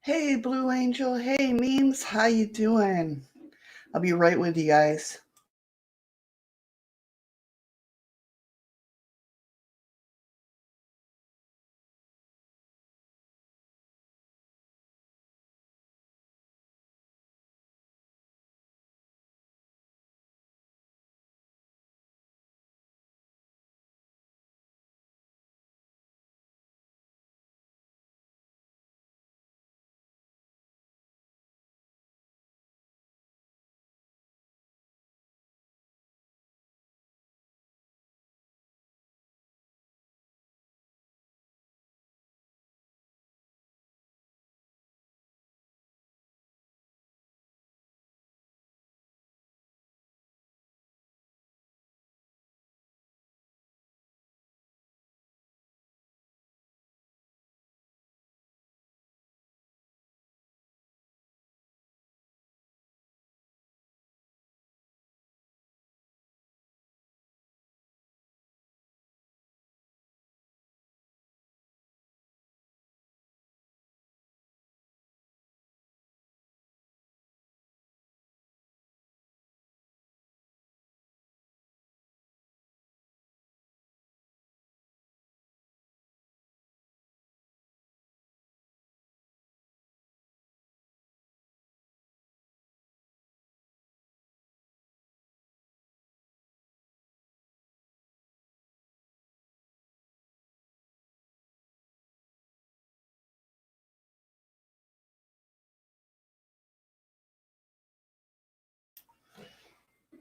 Hey, Blue Angel. Hey, Memes. How you doing? I'll be right with you guys.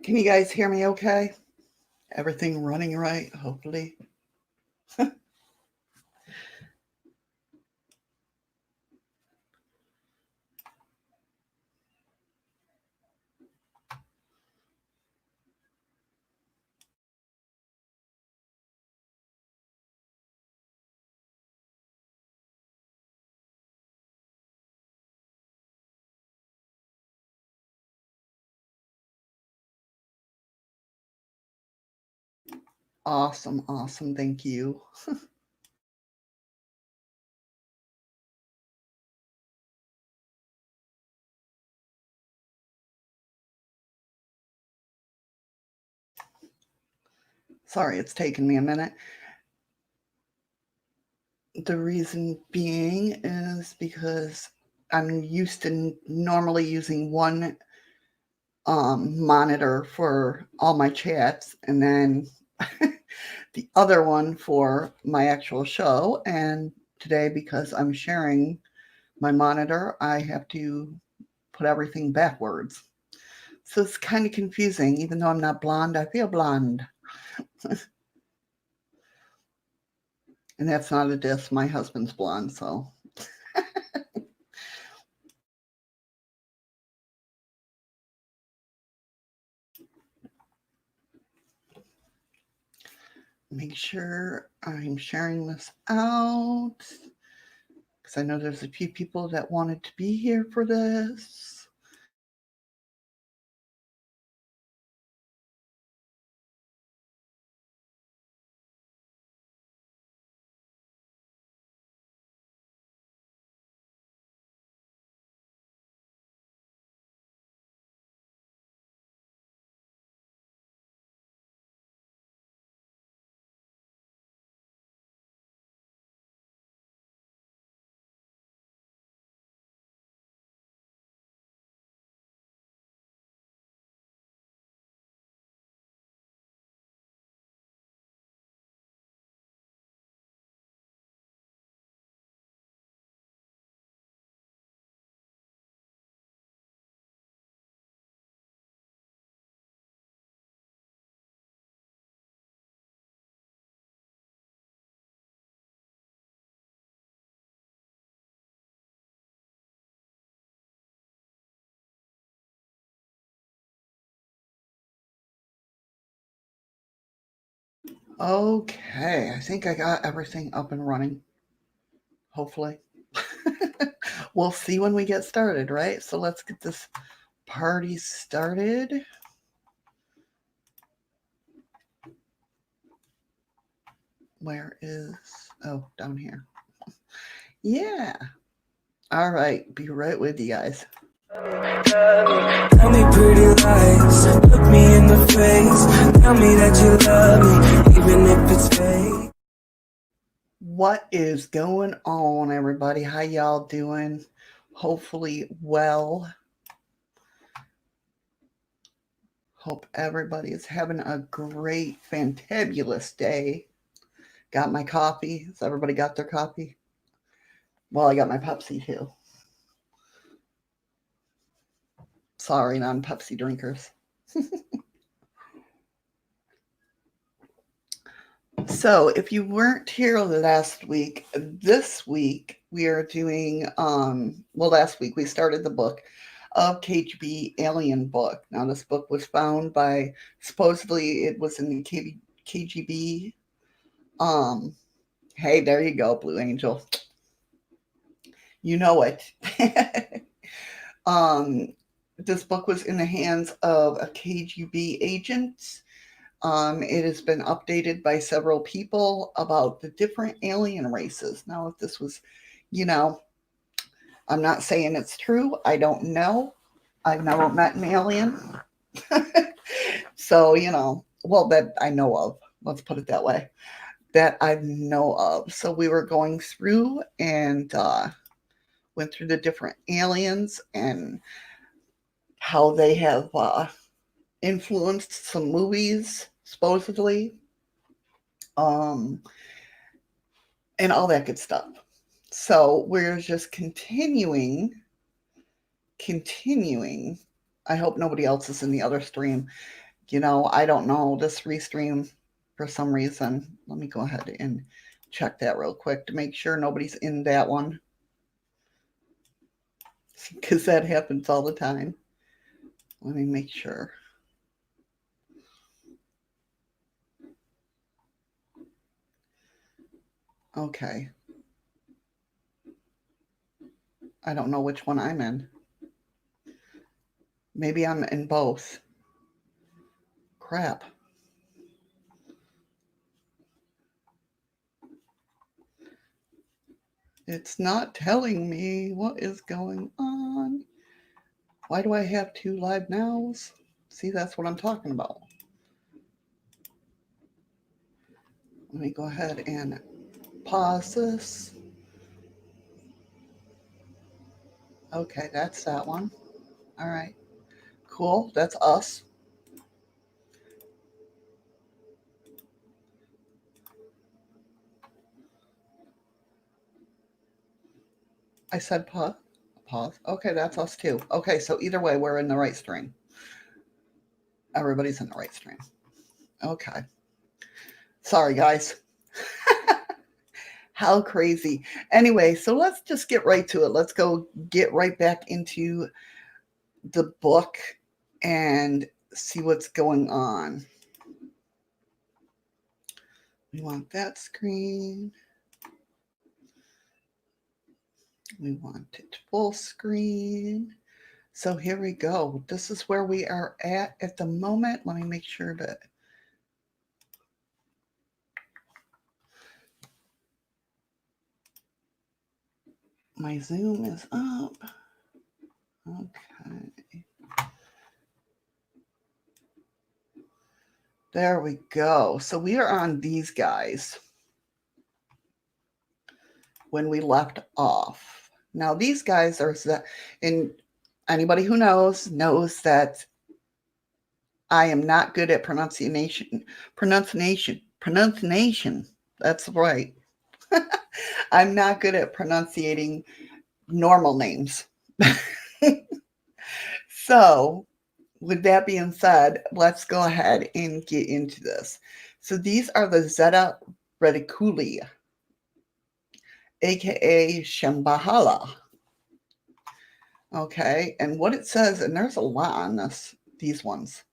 Can you guys hear me okay? Everything running right, hopefully. Awesome, awesome. Thank you. Sorry, it's taken me a minute. The reason being is because I'm used to normally using one monitor for all my chats and then the other one for my actual show. And today, because I'm sharing my monitor, I have to put everything backwards. So it's kind of confusing. Even though I'm not blonde, I feel blonde. And that's not a diss. My husband's blonde, so. Make sure I'm sharing this out because I know there's a few people that wanted to be here for this. Okay, I think I got everything up and running. Hopefully. We'll see when we get started, right? So let's get this party started. Where is, oh, down here. Yeah. All right, be right with you guys. Tell me pretty lies, look me in the face. Tell me that you love me, even if it's fake. What is going on, everybody? How y'all doing? Hopefully well. Hope everybody is having a great, fantabulous day. Got my coffee. Has everybody got their coffee? Well, I got my Pepsi too. Sorry, non-Pepsi drinkers. So, if you weren't here last week, this week we are doing last week we started the book of KGB Alien Book. Now this book was found by, supposedly it was in the KGB hey, there you go, Blue Angel. You know it. um this book was in the hands of a KGB agent. It has been updated by several people about the different alien races. Now, if this was, you know, I'm not saying it's true. I don't know. I've never met an alien. So, well, that I know of. Let's put it that way. That I know of. So we were going through and went through the different aliens and how they have influenced some movies, supposedly. Um, and all that good stuff. So we're just continuing. I hope nobody else is in the other stream. I don't know this restream for some reason. Let me go ahead and check that real quick to make sure nobody's in that one, because that happens all the time. Let me make sure. Okay. I don't know which one I'm in. Maybe I'm in both. Crap. It's not telling me what is going on. Why do I have 2 live nows? See, that's what I'm talking about. Let me go ahead and pause this. Okay, that's that one. All right. Cool. That's us. I said pause. Pause. Okay, that's us too. Okay, so either way, we're in the right stream. Everybody's in the right stream. Okay. Sorry, guys. How crazy. Anyway, so let's just get right to it. Let's go get right back into the book and see what's going on. We want that screen. We want it full screen. So here we go. This is where we are at the moment. Let me make sure that my Zoom is up. Okay. There we go. So we are on these guys when we left off. Now these guys are, and anybody who knows that I am not good at pronunciation. That's right. I'm not good at pronunciating normal names. So, with that being said, let's go ahead and get into this. So, these are the Zeta Reticuli, aka Shambhala. Okay, and what it says, and there's a lot on these ones.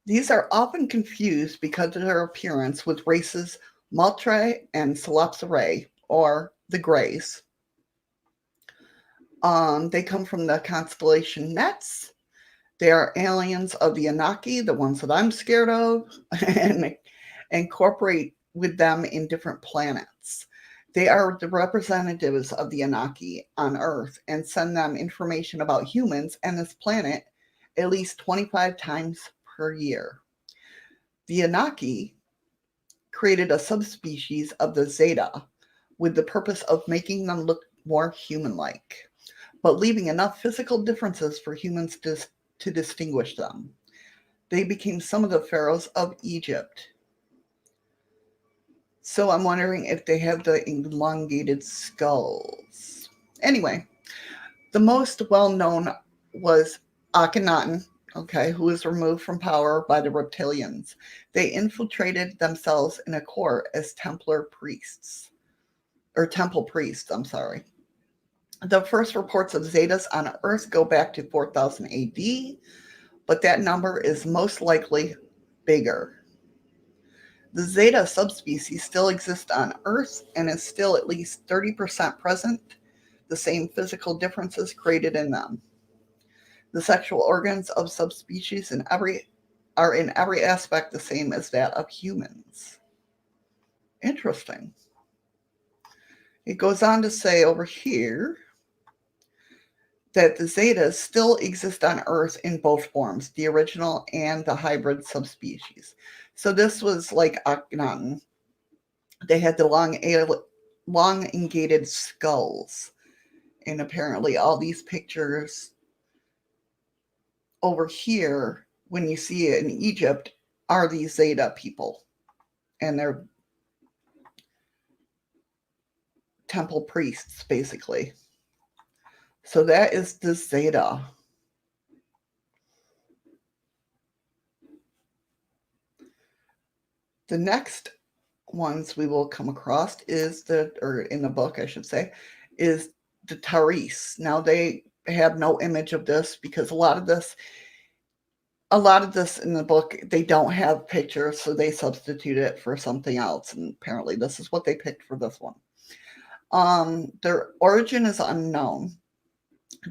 These are often confused because of their appearance with races Maltre and Salopserae, or the Greys. They come from the constellation Nets. They are aliens of the Anunnaki, the ones that I'm scared of, and incorporate with them in different planets. They are the representatives of the Anunnaki on Earth and send them information about humans and this planet at least 25 times per year. The Anunnaki created a subspecies of the Zeta with the purpose of making them look more human-like, but leaving enough physical differences for humans to distinguish them. They became some of the pharaohs of Egypt. So I'm wondering if they have the elongated skulls. Anyway, the most well-known was Akhenaten, okay, who was removed from power by the reptilians. They infiltrated themselves in a court as Templar priests, or temple priests, I'm sorry. The first reports of Zetas on Earth go back to 4000 AD, but that number is most likely bigger. The Zeta subspecies still exists on Earth and is still at least 30% present, the same physical differences created in them. The sexual organs of subspecies are in every aspect the same as that of humans. Interesting. It goes on to say over here that the Zetas still exist on Earth in both forms, the original and the hybrid subspecies. So this was like Akhenaten. They had the long elongated skulls. And apparently all these pictures over here, when you see it in Egypt, are these Zeta people. And they're temple priests, basically. So that is the Zeta. The next ones we will come across or in the book, I should say, is the Taris. Now they have no image of this because a lot of this in the book, they don't have pictures, so they substitute it for something else. And apparently this is what they picked for this one. Their origin is unknown.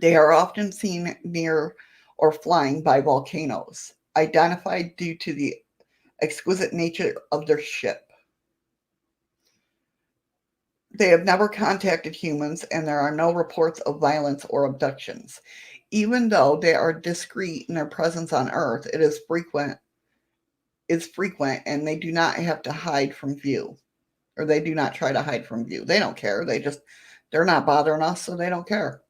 They are often seen near or flying by volcanoes, identified due to the exquisite nature of their ship. They have never contacted humans, and there are no reports of violence or abductions. Even though they are discreet in their presence on Earth, it is frequent, and they do not have to hide from view, or they do not try to hide from view. They don't care. They're not bothering us, so they don't care.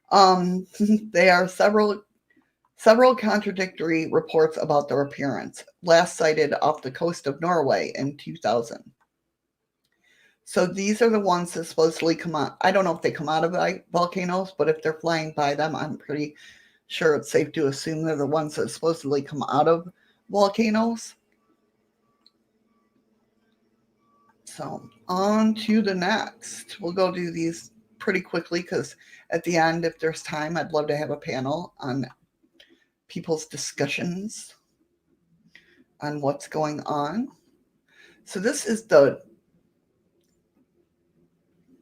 They are several contradictory reports about their appearance, last sighted off the coast of Norway in 2000. So these are the ones that supposedly come out. I don't know if they come out of volcanoes, but if they're flying by them, I'm pretty sure it's safe to assume they're the ones that supposedly come out of volcanoes. So on to the next. We'll go do these pretty quickly because at the end, if there's time, I'd love to have a panel on people's discussions on what's going on. So this is the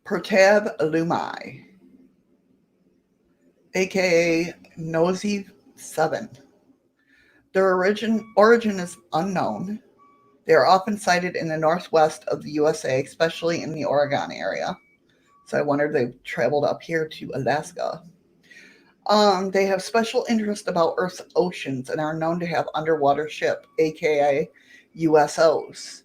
Pertab Lumai, aka Nosy 7. Their origin is unknown. They are often sighted in the northwest of the USA, especially in the Oregon area. So I wonder if they've traveled up here to Alaska. They have special interest about Earth's oceans and are known to have underwater ship, aka USOs.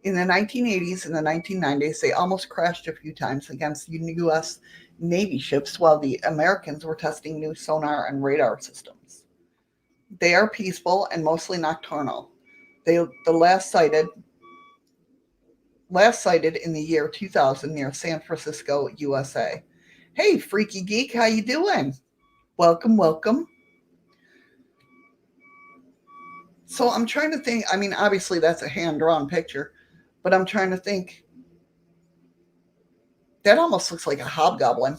In the 1980s and the 1990s, they almost crashed a few times against U.S. Navy ships while the Americans were testing new sonar and radar systems. They are peaceful and mostly nocturnal. The last sighted in the year 2000 near San Francisco, USA. Hey, Freaky Geek, how you doing? Welcome, welcome. So I'm trying to think, I mean, obviously that's a hand-drawn picture, but I'm trying to think. That almost looks like a hobgoblin.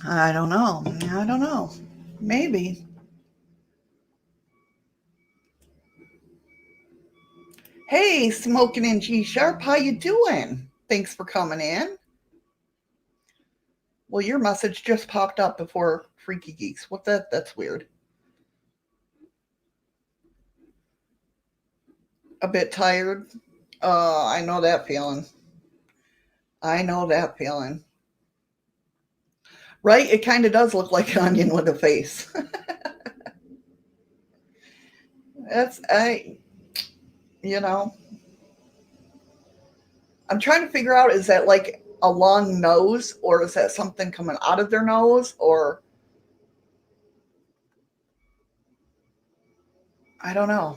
I don't know. Maybe. Hey, Smoking in G Sharp, how you doing? Thanks for coming in. Well, your message just popped up before Freaky Geeks. That's weird. A bit tired. I know that feeling. I know that feeling. Right? It kind of does look like an onion with a face. That's you know, I'm trying to figure out, is that like a long nose, or is that something coming out of their nose, or I don't know.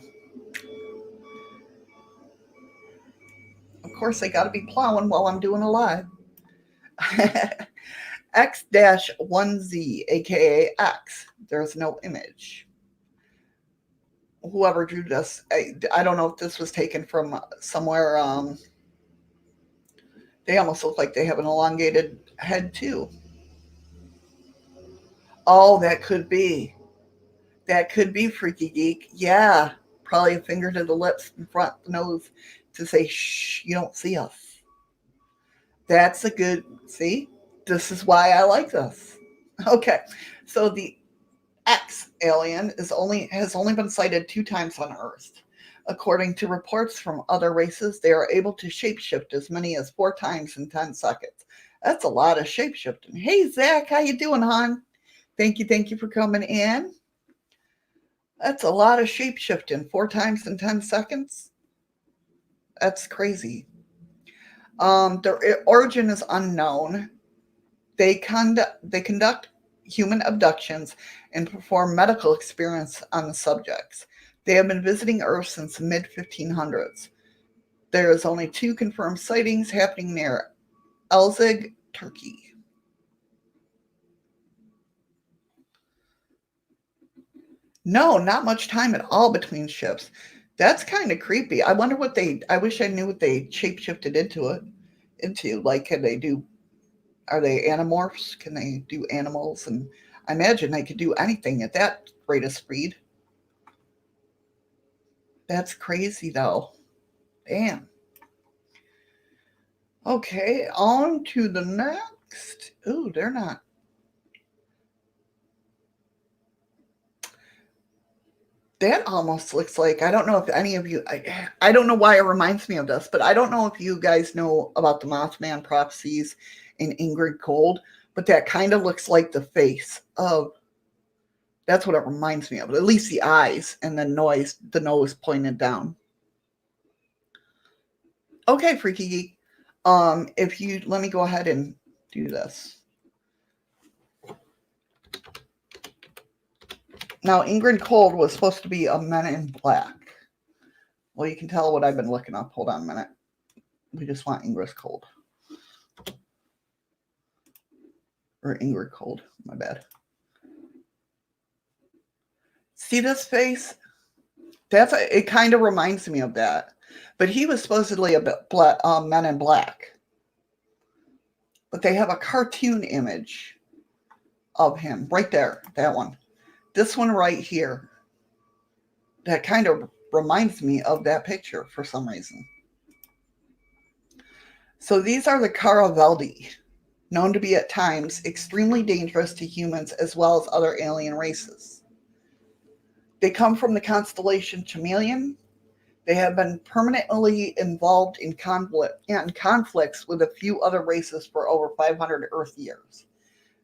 Of course, they got to be plowing while I'm doing a live. X-1Z, aka X. There's no image. Whoever drew this, I don't know if this was taken from somewhere. They almost look like they have an elongated head too. Oh, that could be. That could be Freaky Geek. Yeah, probably a finger to the lips in front of the nose to say, "Shh, you don't see us." That's a good. See, this is why I like this. Okay, so the X alien has only been sighted 2 times on Earth. According to reports from other races, they are able to shapeshift as many as 4 times in 10 seconds. That's a lot of shapeshifting. Hey Zach, how you doing, hon? Thank you for coming in. That's a lot of shapeshifting. 4 times in 10 seconds. That's crazy. Their origin is unknown. They conduct human abductions and perform medical experiments on the subjects. They have been visiting Earth since the mid 1500s. There is only 2 confirmed sightings happening near Elzig, Turkey. No, not much time at all between ships. That's kind of creepy. I wonder what they. I wish I knew what they shapeshifted into it. Into like, can they do? Are they animorphs? Can they do animals? And I imagine they could do anything at that rate of speed. That's crazy, though. Damn. Okay, on to the next. Ooh, they're not. That almost looks like, I don't know if any of you, I don't know why it reminds me of this, but I don't know if you guys know about the Mothman prophecies in Ingrid Cold, but that kind of looks like the face of, that's what it reminds me of, at least the eyes and the nose pointed down. Okay, Freaky Geek. If you let me go ahead and do this. Now, Ingrid Cold was supposed to be a Men in Black. Well, you can tell what I've been looking up. Hold on a minute. We just want Ingrid Cold. Or Ingrid Cold. My bad. See this face? It kind of reminds me of that. But he was supposedly a Men in Black. But they have a cartoon image of him right there. That one. This one right here. That kind of reminds me of that picture for some reason. So these are the Caraveldi, known to be at times extremely dangerous to humans as well as other alien races. They come from the constellation Chameleon. They have been permanently involved in conflicts with a few other races for over 500 Earth years.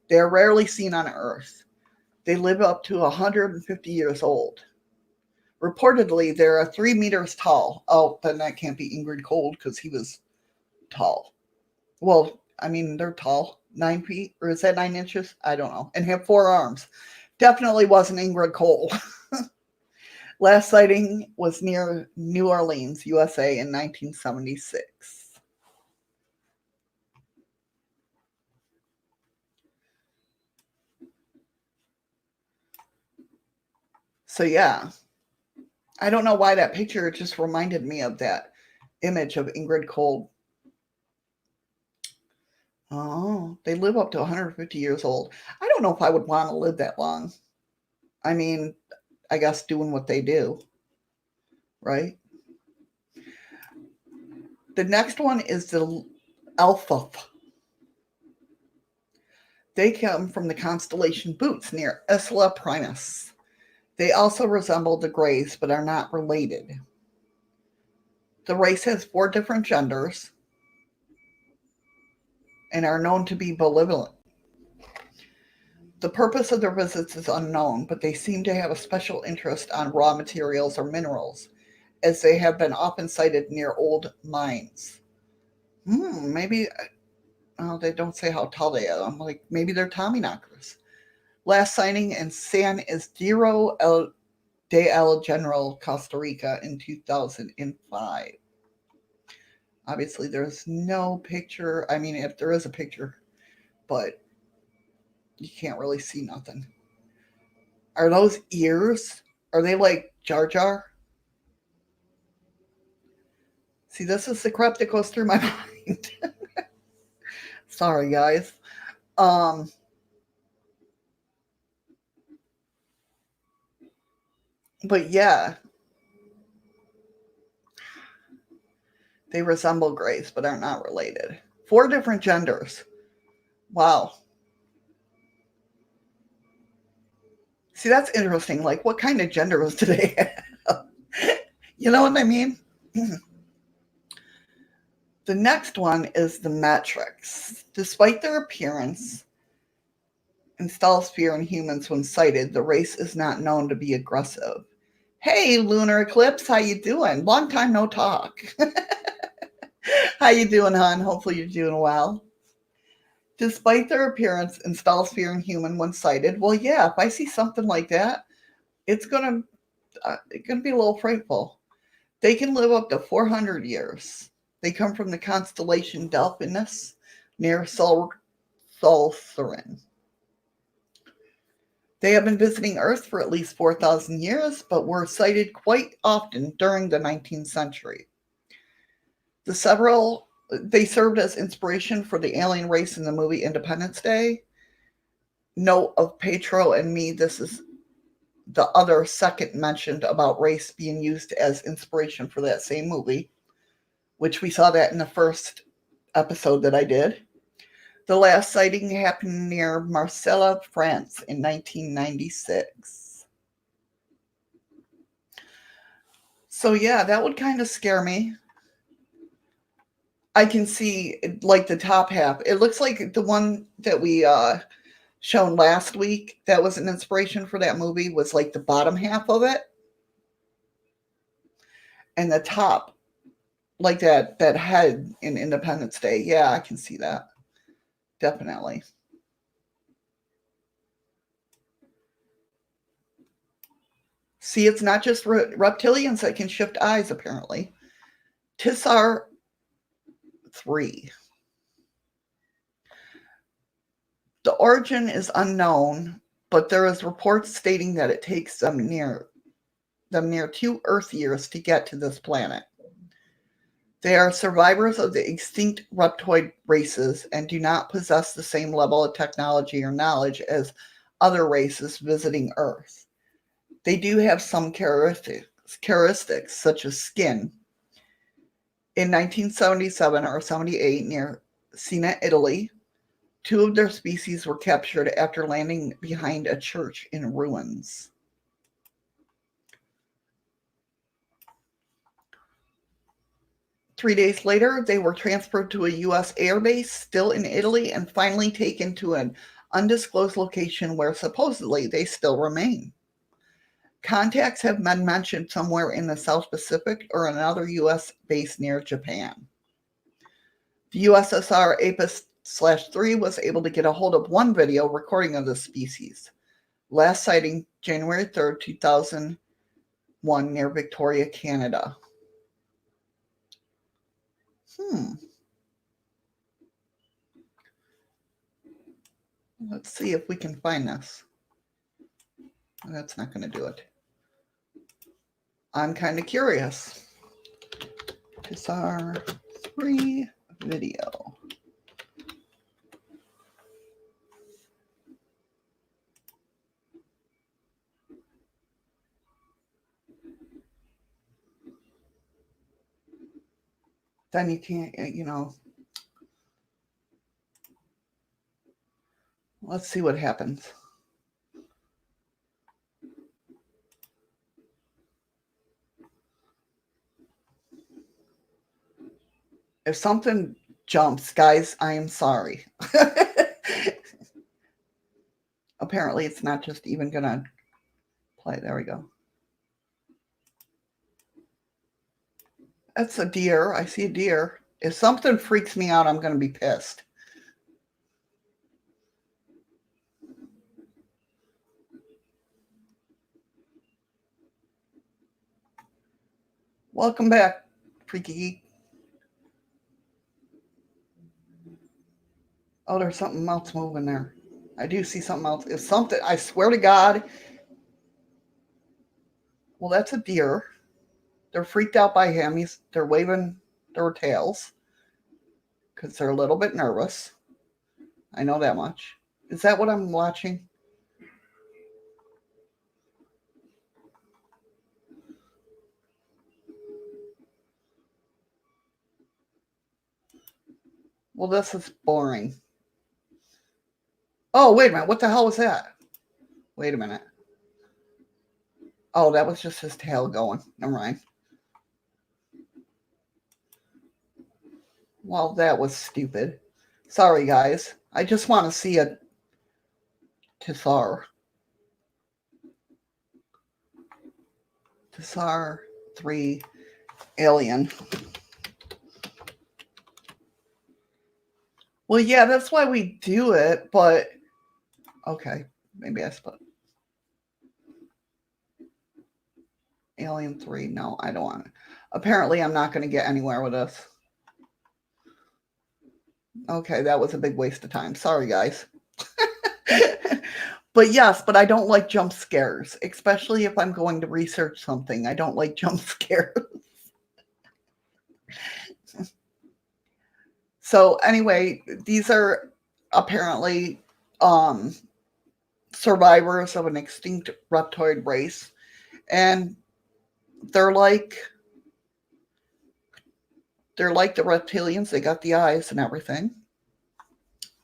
They are rarely seen on Earth. They live up to 150 years old. Reportedly, they are 3 meters tall. Oh, then that can't be Ingrid Cold because he was tall. Well, I mean, they're tall. 9 feet, or is that 9 inches? I don't know. And have 4 arms. Definitely wasn't Ingrid Cold. Last sighting was near New Orleans, USA in 1976. So, yeah. I don't know why that picture just reminded me of that image of Ingrid Cold. Oh, they live up to 150 years old. I don't know if I would want to live that long. I mean, I guess doing what they do, right? The next one is the Alpha. They come from the constellation Boots near Isla Primus. They also resemble the Greys, but are not related. The race has 4 different genders and are known to be malevolent. The purpose of their visits is unknown, but they seem to have a special interest on raw materials or minerals, as they have been often sighted near old mines. Maybe, oh, they don't say how tall they are. I'm like, maybe they're Tommyknockers. Last sighting in San Isidro de El General, Costa Rica in 2005. Obviously, there's no picture. I mean, if there is a picture, but you can't really see nothing. Are those ears? Are they like Jar Jar? See, this is the crap that goes through my mind. Sorry, guys. Um, but yeah, they resemble Grace, but are not related. 4 different genders. Wow. See, that's interesting. Like, what kind of genders do they have? You know what I mean? The next one is the metrics. Despite their appearance, installs fear in humans when sighted, the race is not known to be aggressive. Hey, lunar eclipse, how you doing? Long time no talk. How you doing, hon? Hopefully you're doing well. Despite their appearance, installs fear in human when sighted. Well, yeah, if I see something like that, it's gonna be a little frightful. They can live up to 400 years. They come from the constellation Delphinus near Soltherin. They have been visiting Earth for at least 4,000 years, but were sighted quite often during the 19th century. They served as inspiration for the alien race in the movie Independence Day. Note of Petro and me, this is the other second mentioned about race being used as inspiration for that same movie, which we saw that in the first episode that I did. The last sighting happened near Marseille, France in 1996. So yeah, that would kind of scare me. I can see like the top half. It looks like the one that we shown last week that was an inspiration for that movie was like the bottom half of it. And the top, like that head in Independence Day. Yeah, I can see that. Definitely. See, it's not just reptilians that can shift eyes, apparently. Tissar 3. The origin is unknown, but there is reports stating that it takes them near 2 Earth years to get to this planet. They are survivors of the extinct reptoid races and do not possess the same level of technology or knowledge as other races visiting Earth. They do have some characteristics such as skin. In 1977 or 78, near Siena, Italy, 2 of their species were captured after landing behind a church in ruins. Three days later, they were transferred to a U.S. airbase still in Italy and finally taken to an undisclosed location where supposedly they still remain. Contacts have been mentioned somewhere in the South Pacific or another U.S. base near Japan. The USSR Apis/3 was able to get a hold of one video recording of the species. Last sighting January 3rd, 2001 near Victoria, Canada. Let's see if we can find this. That's not going to do it. I'm kind of curious. Pixar 3 video. Then you can't, let's see what happens. If something jumps, guys, I am sorry. Apparently, it's not just even going to play. There we go. That's a deer. I see a deer. If something freaks me out, I'm going to be pissed. Welcome back, Freaky Geek. Oh, there's something else moving there. I do see something else. If something, I swear to God. Well, that's a deer. They're freaked out by him. They're waving their tails because they're a little bit nervous. I know that much. Is that what I'm watching? Well, this is boring. Oh, wait a minute. What the hell was that? Wait a minute. Oh, that was just his tail going. Never mind. Well, that was stupid. Sorry, guys. I just want to see a Tsar. Tsar 3 Alien. Well, yeah, that's why we do it, but okay, maybe I split. Alien 3, no, I don't want it. Apparently, I'm not going to get anywhere with this. Okay, that was a big waste of time. Sorry, guys. But yes, but I don't like jump scares, especially if I'm going to research something. I don't like jump scares. So anyway, these are apparently survivors of an extinct reptoid race, and they're like the reptilians. They got the eyes and everything.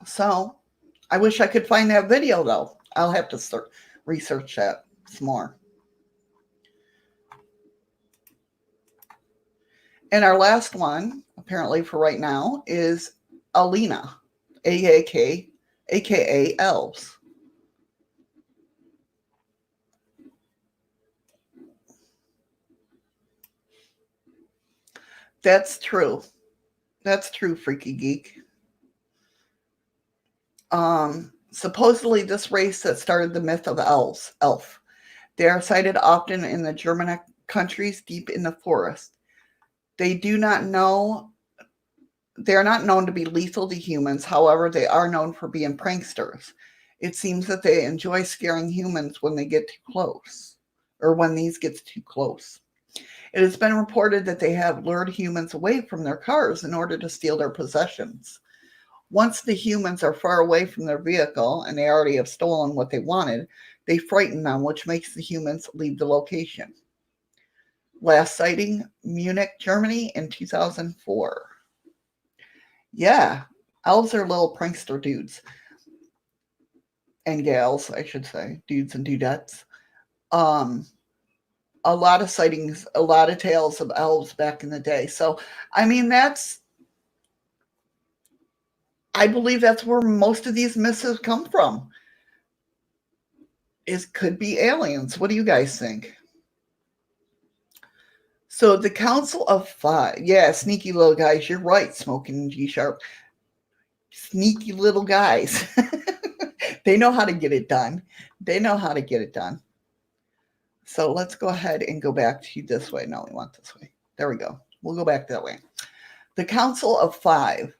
So I wish I could find that video, though. I'll have to research that some more. And our last one, apparently for right now, is Alina, aka elves. That's true. That's true, Freaky Geek. Supposedly this race that started the myth of elf. They are sighted often in the Germanic countries deep in the forest. They are not known to be lethal to humans. However, they are known for being pranksters. It seems that they enjoy scaring humans when they get too close, or when these get too close. It has been reported that they have lured humans away from their cars in order to steal their possessions. Once the humans are far away from their vehicle and they already have stolen what they wanted, they frighten them, which makes the humans leave the location. Last sighting, Munich, Germany in 2004. Yeah, elves are little prankster dudes. And gals, I should say. Dudes and dudettes. A lot of sightings, a lot of tales of elves back in the day. So, I mean, I believe that's where most of these myths have come from. Could be aliens. What do you guys think? So the Council of Five. Yeah, sneaky little guys. You're right, Smoking G Sharp. Sneaky little guys. They know how to get it done. So let's go ahead and go back to this way. No, we want this way. There we go. We'll go back that way. The Council of Five.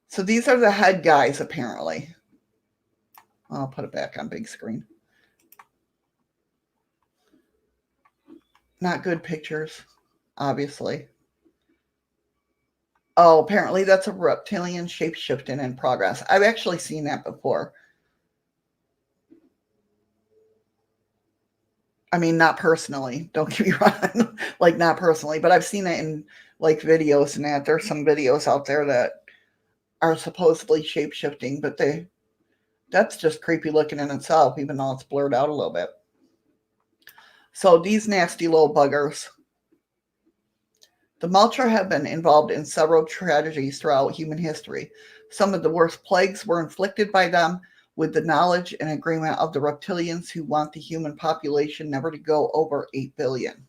So these are the head guys, apparently. I'll put it back on big screen. Not good pictures, obviously. Oh, apparently that's a reptilian shape-shifting in progress. I've actually seen that before. I mean, not personally. Don't get me wrong. Like, not personally. But I've seen it in, like, videos and that. There's some videos out there that are supposedly shape-shifting. But that's just creepy looking in itself, even though it's blurred out a little bit. So these nasty little buggers. The Maltra have been involved in several tragedies throughout human history. Some of the worst plagues were inflicted by them with the knowledge and agreement of the reptilians who want the human population never to go over 8 billion.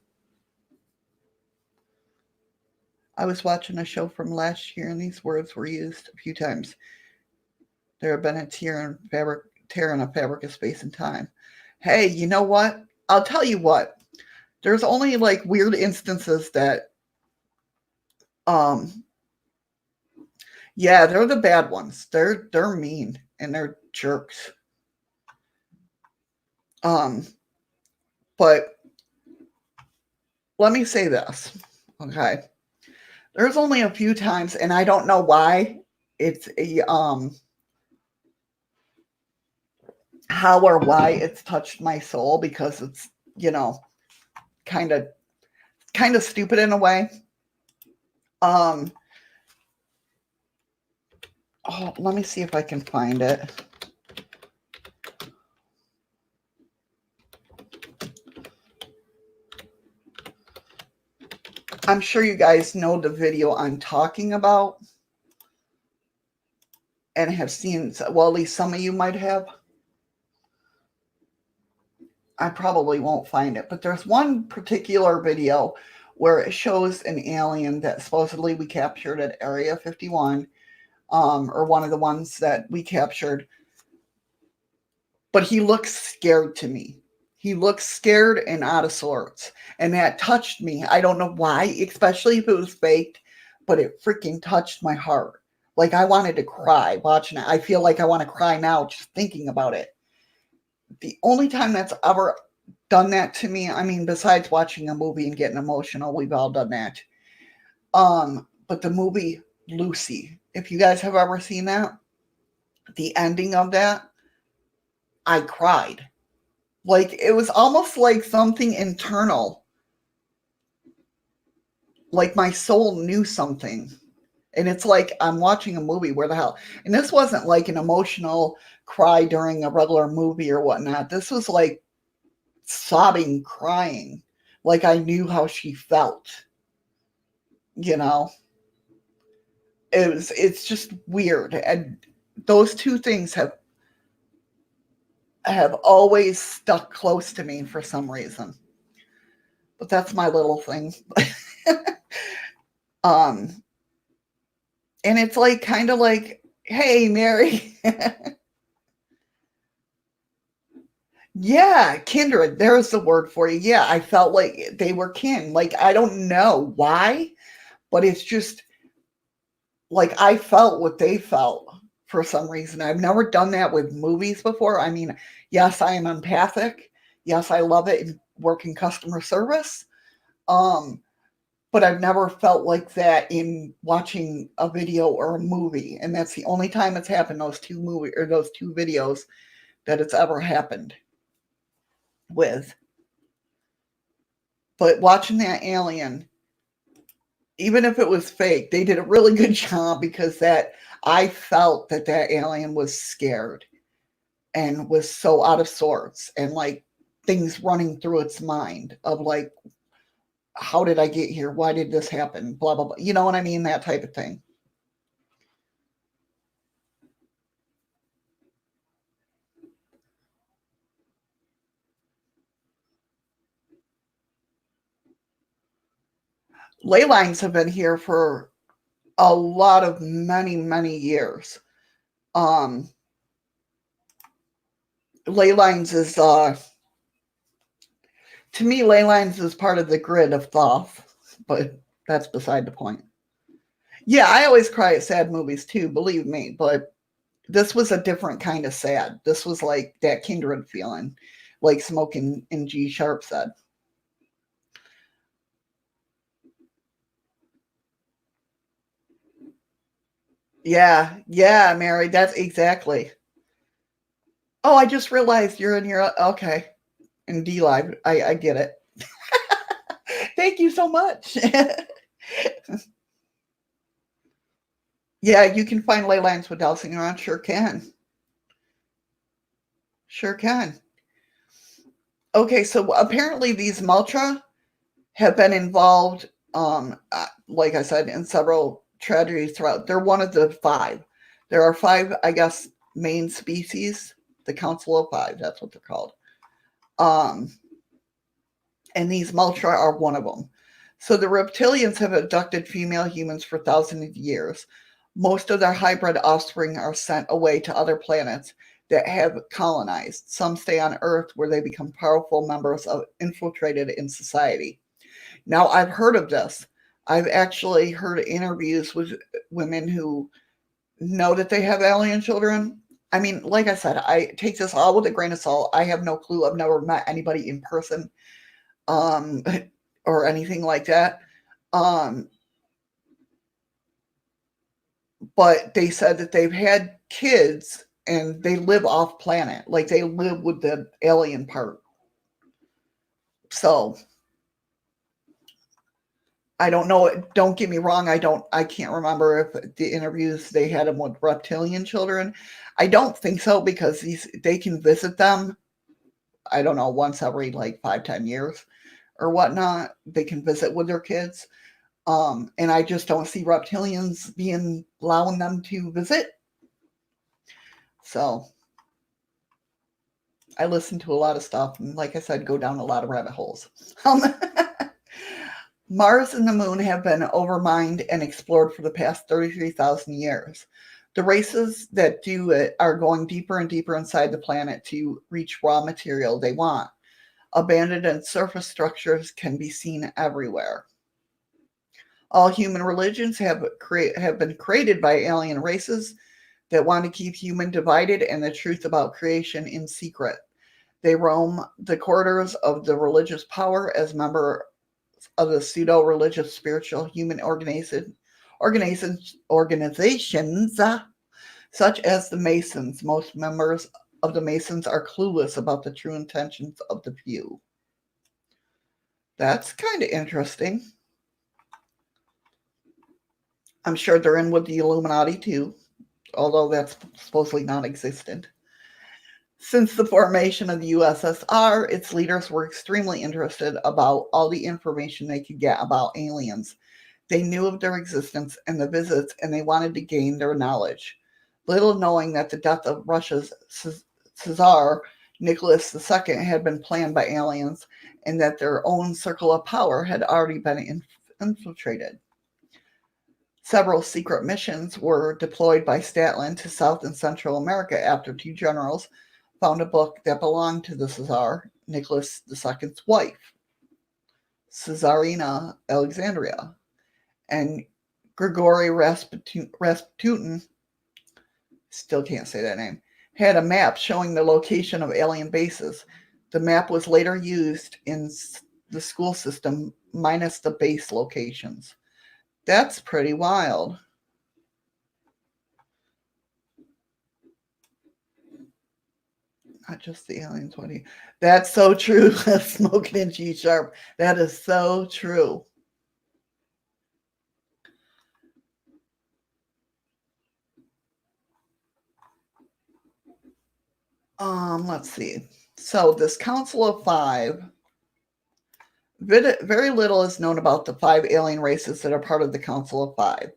I was watching a show from last year and these words were used a few times. There have been a tear in a fabric of space and time. Hey, you know what? I'll tell you what. There's only like weird instances that yeah, they're the bad ones. They're mean and they're jerks. But let me say this, okay? There's only a few times, and I don't know why it's a how or why it's touched my soul, because it's, you know, kind of stupid in a way. Oh, let me see if I can find it. I'm sure you guys know the video I'm talking about and have seen, well, at least some of you might have. I probably won't find it, but there's one particular video where it shows an alien that supposedly we captured at Area 51, or one of the ones that we captured. But he looks scared to me. He looks scared and out of sorts. And that touched me. I don't know why, especially if it was faked, but it freaking touched my heart. Like I wanted to cry watching it. I feel like I want to cry now just thinking about it. The only time that's ever done that to me, I mean, besides watching a movie and getting emotional, we've all done that. But the movie Lucy, if you guys have ever seen that, the ending of that, I cried. Like it was almost like something internal. Like my soul knew something. And it's like I'm watching a movie. Where the hell? And this wasn't like an emotional cry during a regular movie or whatnot. This was like sobbing, crying. Like I knew how she felt. You know? It's just weird. And those two things have always stuck close to me for some reason. But that's my little thing. And it's like kind of like, hey, Mary. Yeah, kindred. There's the word for you. Yeah, I felt like they were kin. Like, I don't know why, but it's just like I felt what they felt for some reason. I've never done that with movies before. I mean, yes, I am empathic. Yes, I love it in working customer service. But I've never felt like that in watching a video or a movie. And that's the only time it's happened, those two videos that it's ever happened with. But watching that alien, even if it was fake, they did a really good job, because that I felt that alien was scared and was so out of sorts, and like things running through its mind of like, how did I get here? Why did this happen? Blah, blah, blah. You know what I mean? That type of thing. Ley lines have been here for a lot of many years. Ley lines is to me, ley lines is part of the grid of Thoth, but that's beside the point. Yeah, I always cry at sad movies too, believe me, but this was a different kind of sad. This was like that kindred feeling, like Smoking and G Sharp said. Yeah, yeah, Mary, that's exactly. Oh, I just realized you're in here. Okay. In D Live. I get it. Thank you so much. Yeah, you can find ley lines with dowsing around. Sure can. Sure can. Okay, so apparently these Maltra have been involved. like I said, in several tragedies throughout. They're one of the 5. There are 5, I guess, main species. The Council of 5, that's what they're called. And these Multra are one of them. So the reptilians have abducted female humans for thousands of years. Most of their hybrid offspring are sent away to other planets that have colonized. Some stay on Earth where they become powerful members of infiltrated in society. Now, I've heard of this. I've actually heard interviews with women who know that they have alien children. I mean, like I said, I take this all with a grain of salt. I have no clue. I've never met anybody in person, um, or anything like that. Um, but they said that they've had kids and they live off planet, like they live with the alien part. So I don't know. Don't get me wrong. I can't remember if the interviews they had them with reptilian children. I don't think so because they can visit them. I don't know, once every like 5, 10 years or whatnot. They can visit with their kids. And I just don't see reptilians being allowing them to visit. So I listen to a lot of stuff, and like I said, go down a lot of rabbit holes. Mars and the moon have been overmined and explored for the past 33,000 years. The races that do it are going deeper and deeper inside the planet to reach raw material they want. Abandoned surface structures can be seen everywhere. All human religions have been created by alien races that want to keep human divided and the truth about creation in secret. They roam the corridors of the religious power as members of the pseudo-religious spiritual human organizations such as the Masons. Most members of the Masons are clueless about the true intentions of the few. That's kind of interesting. I'm sure they're in with the Illuminati too, although that's supposedly non-existent. Since the formation of the USSR, its leaders were extremely interested about all the information they could get about aliens. They knew of their existence and the visits, and they wanted to gain their knowledge. Little knowing that the death of Russia's Tsar Nicholas II had been planned by aliens, and that their own circle of power had already been infiltrated. Several secret missions were deployed by Statland to South and Central America after 2 generals found a book that belonged to the Tsar Nicholas II's wife, Tsarina Alexandria, and Grigory Rasputin, still can't say that name, had a map showing the location of alien bases. The map was later used in the school system, minus the base locations. That's pretty wild. Not just the aliens. That's so true. Smoking and G Sharp. That is so true. Let's see. So this Council of 5, very little is known about the 5 alien races that are part of the Council of 5.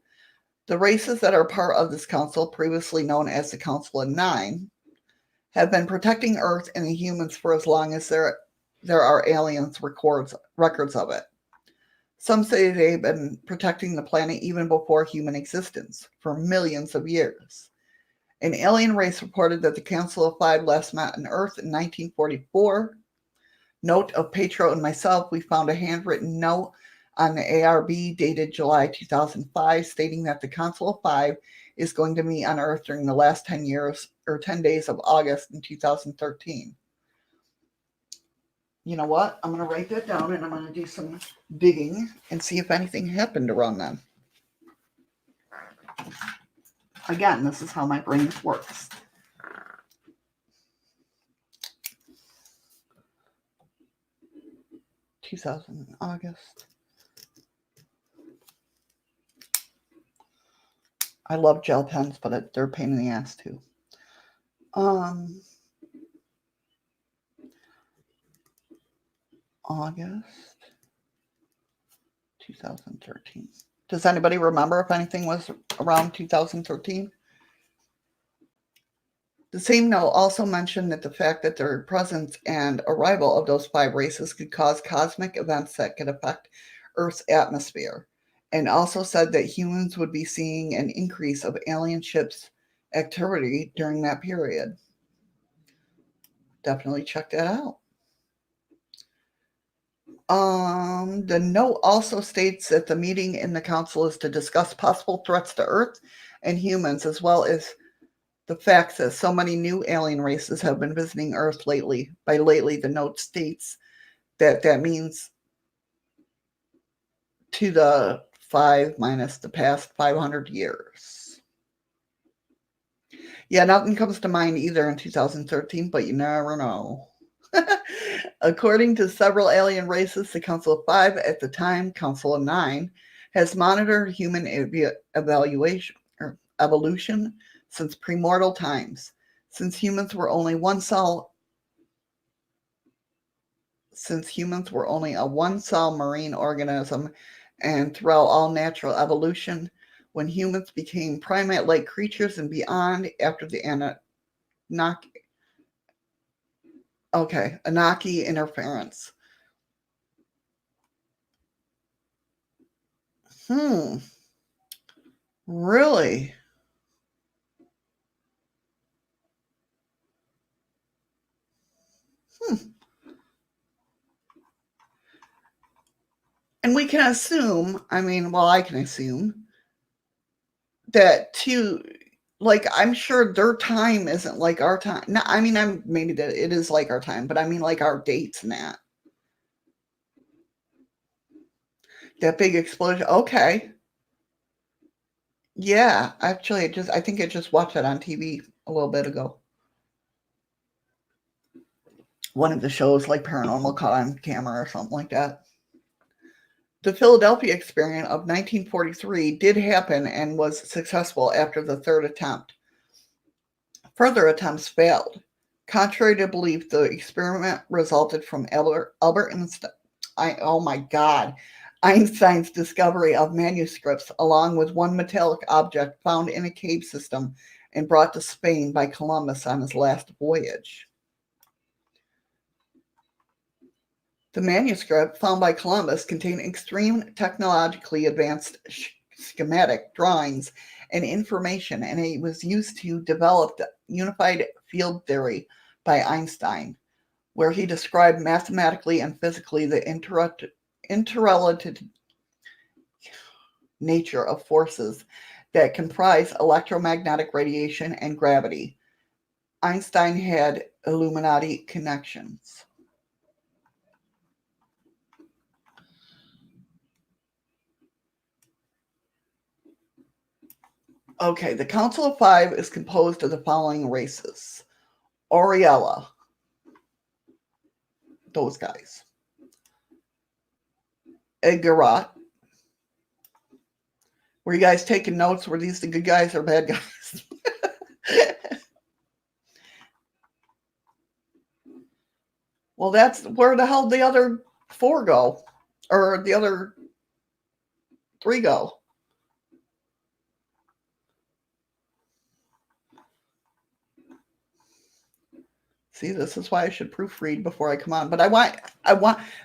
The races that are part of this council, previously known as the Council of 9, have been protecting Earth and the humans for as long as there are aliens records of it. Some say they've been protecting the planet even before human existence, for millions of years. An alien race reported that the Council of 5 last met on Earth in 1944. Note of Petro and myself, we found a handwritten note on the ARB dated July 2005 stating that the Council of 5 is going to meet on Earth during the last 10 years or 10 days of August in 2013. You know what? I'm going to write that down and I'm going to do some digging and see if anything happened around then. Again, this is how my brain works. August. I love gel pens, but they're a pain in the ass too. August 2013. Does anybody remember if anything was around 2013? The same note also mentioned that the fact that their presence and arrival of those 5 races could cause cosmic events that could affect Earth's atmosphere, and also said that humans would be seeing an increase of alien ships activity during that period. Definitely check that out. The note also states that the meeting in the council is to discuss possible threats to Earth and humans, as well as the fact that so many new alien races have been visiting Earth lately. By lately, the note states that that means to the 5 minus the past 500 years. Yeah, nothing comes to mind either in 2013, but you never know. According to several alien races, the Council of Five, at the time Council of Nine, has monitored human evaluation or evolution since premortal times. Since humans were only a one-cell marine organism, and throughout all natural evolution, when humans became primate-like creatures and beyond after the Anunnaki interference. Really? And we can assume, I can assume that too, like, I'm sure their time isn't like our time. No, maybe that it is like our time, but I mean, like our dates and that. That big explosion. Okay. Yeah, actually, I think I just watched that on TV a little bit ago. One of the shows, like Paranormal Caught on Camera or something like that. The Philadelphia experiment of 1943 did happen and was successful after the third attempt. Further attempts failed. Contrary to belief, the experiment resulted from Albert Einstein. Einstein's discovery of manuscripts, along with one metallic object found in a cave system and brought to Spain by Columbus on his last voyage. The manuscript found by Columbus contained extreme technologically advanced schematic drawings and information, and it was used to develop the unified field theory by Einstein, where he described mathematically and physically the interrelated nature of forces that comprise electromagnetic radiation and gravity. Einstein had Illuminati connections. Okay, the Council of Five is composed of the following races. Oriella, those guys. Igorot. Were you guys taking notes? Were these the good guys or bad guys? Well, that's where the hell the other 4 go. Or the other 3 go. See, this is why I should proofread before I come on. But I want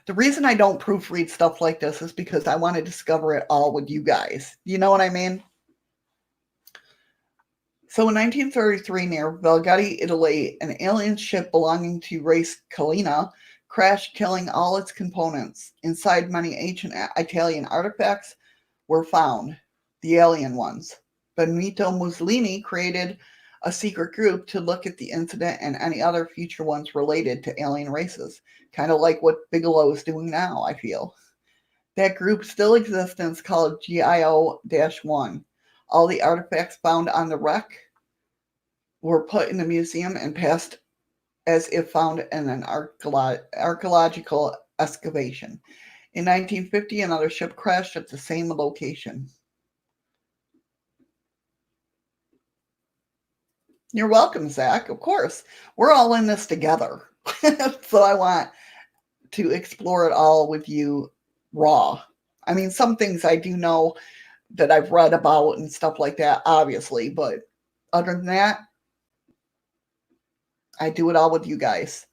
the reason I don't proofread stuff like this is because I want to discover it all with you guys. You know what I mean? So in 1933, near Valgatti, Italy, an alien ship belonging to race Kalina crashed, killing all its components. Inside, many ancient Italian artifacts were found, the alien ones. Benito Mussolini created a secret group to look at the incident and any other future ones related to alien races, kind of like what Bigelow is doing now, I feel. That group still exists and it's called GIO-1. All the artifacts found on the wreck were put in the museum and passed as if found in an archaeological excavation. In 1950, another ship crashed at the same location. You're welcome, Zach. Of course. We're all in this together. So I want to explore it all with you raw. I mean, some things I do know that I've read about and stuff like that, obviously. But other than that, I do it all with you guys.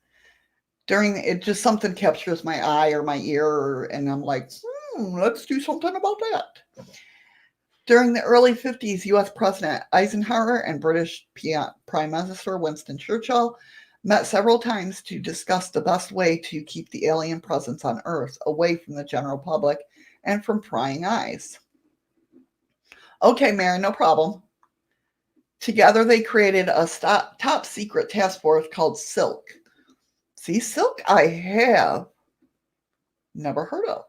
During it, just something captures my eye or my ear, and I'm like, let's do something about that. During the early 50s, U.S. President Eisenhower and British Prime Minister Winston Churchill met several times to discuss the best way to keep the alien presence on Earth away from the general public and from prying eyes. Okay, Mary, no problem. Together, they created a top secret task force called Silk. See, Silk I have never heard of.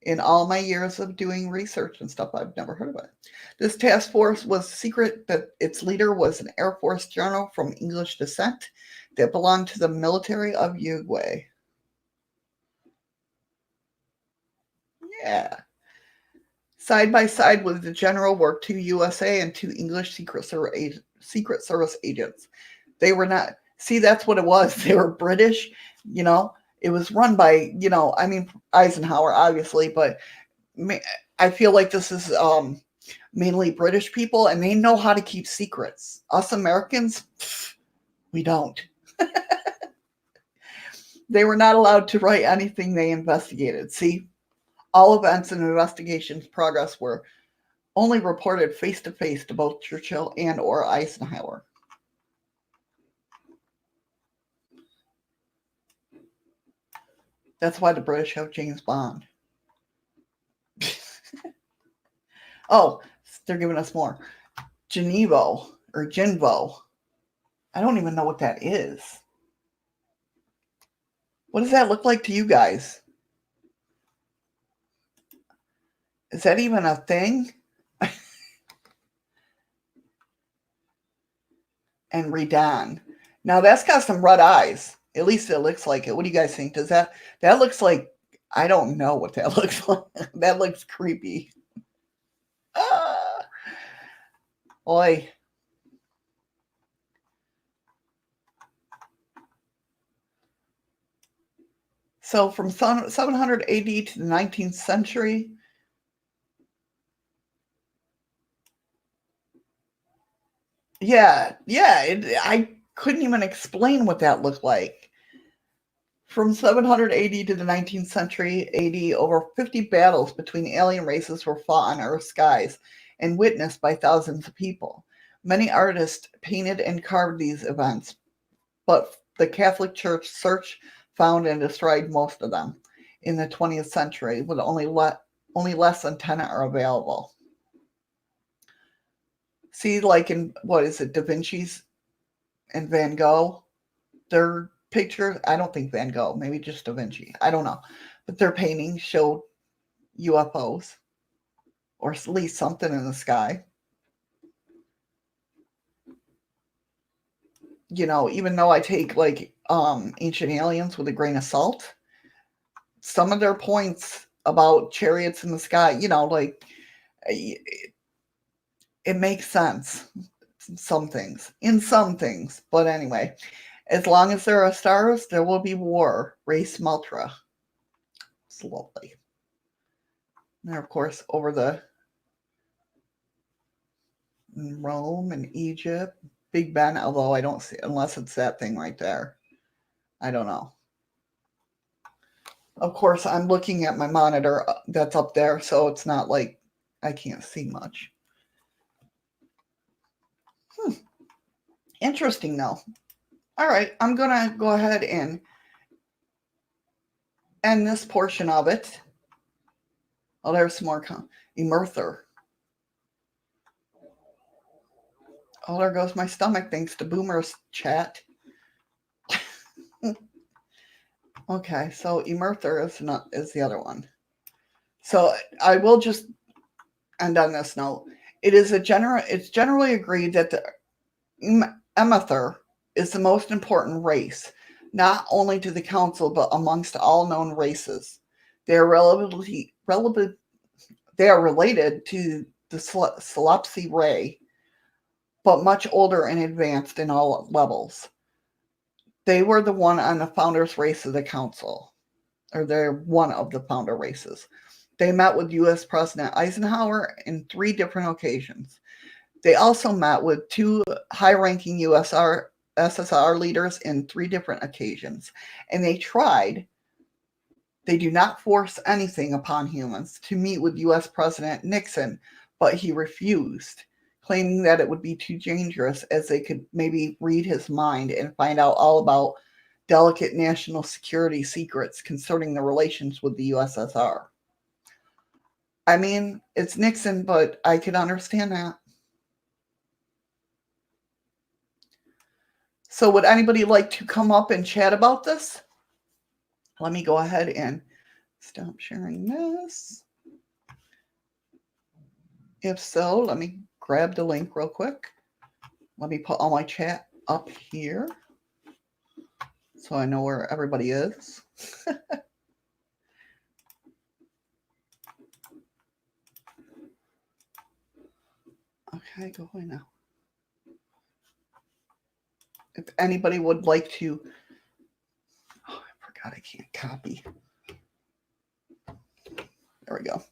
In all my years of doing research and stuff, I've never heard of it. This task force was secret, that its leader was an Air Force general from English descent that belonged to the military of Uruguay. Yeah. Side by side with the general worked two USA and two English Secret Service agents. They were not, see, that's what it was. They were British, you know. It was run by, Eisenhower, obviously, but I feel like this is mainly British people, and they know how to keep secrets. Us Americans, we don't. They were not allowed to write anything they investigated. See, all events and investigations progress were only reported face-to-face to both Churchill and or Eisenhower. That's why the British have James Bond. Oh, they're giving us more. Genevo or Genvo. I don't even know what that is. What does that look like to you guys? Is that even a thing? And Redan. Now that's got some red eyes. At least it looks like it. What do you guys think? Does that looks like, I don't know what that looks like. That looks creepy. Oi. So from 700 AD to the 19th century, I couldn't even explain what that looked like. From 700 AD to the 19th century AD, over 50 battles between alien races were fought on Earth's skies and witnessed by thousands of people. Many artists painted and carved these events, but the Catholic Church searched, found, and destroyed most of them in the 20th century, with only less than 10 are available. See, like in, what is it, Da Vinci's and Van Gogh, their pictures, I don't think Van Gogh, maybe just Da Vinci, I don't know, but their paintings show UFOs, or at least something in the sky. Even though I take like Ancient Aliens with a grain of salt, some of their points about chariots in the sky, it makes sense. In some things. But anyway, as long as there are stars, there will be war. Race Maltra. It's lovely. And of course, over the Rome and Egypt, Big Ben, although I don't see, unless it's that thing right there. I don't know. Of course, I'm looking at my monitor that's up there, so it's not like I can't see much. Interesting, though. All right, I'm going to go ahead and end this portion of it. Oh, there's some more. Emerther. Oh, there goes my stomach, thanks to Boomer's chat. Okay, so Emerther is the other one. So I will just end on this note. It's generally agreed that the Emerther is the most important race, not only to the council but amongst all known races. They are related to the Solipsi Ray, but much older and advanced in all levels. They were the one on the founders race of the council, or they're one of the founder races. They met with U.S. President Eisenhower in 3 different occasions. They also met with 2 high-ranking SSR leaders in 3 different occasions. And they do not force anything upon humans, to meet with U.S. President Nixon, but he refused, claiming that it would be too dangerous as they could maybe read his mind and find out all about delicate national security secrets concerning the relations with the USSR. I mean, it's Nixon, but I could understand that. So would anybody like to come up and chat about this? Let me go ahead and stop sharing this. If so, let me grab the link real quick. Let me put all my chat up here so I know where everybody is. Okay, go away now. If anybody would like to, oh, I forgot I can't copy. There we go.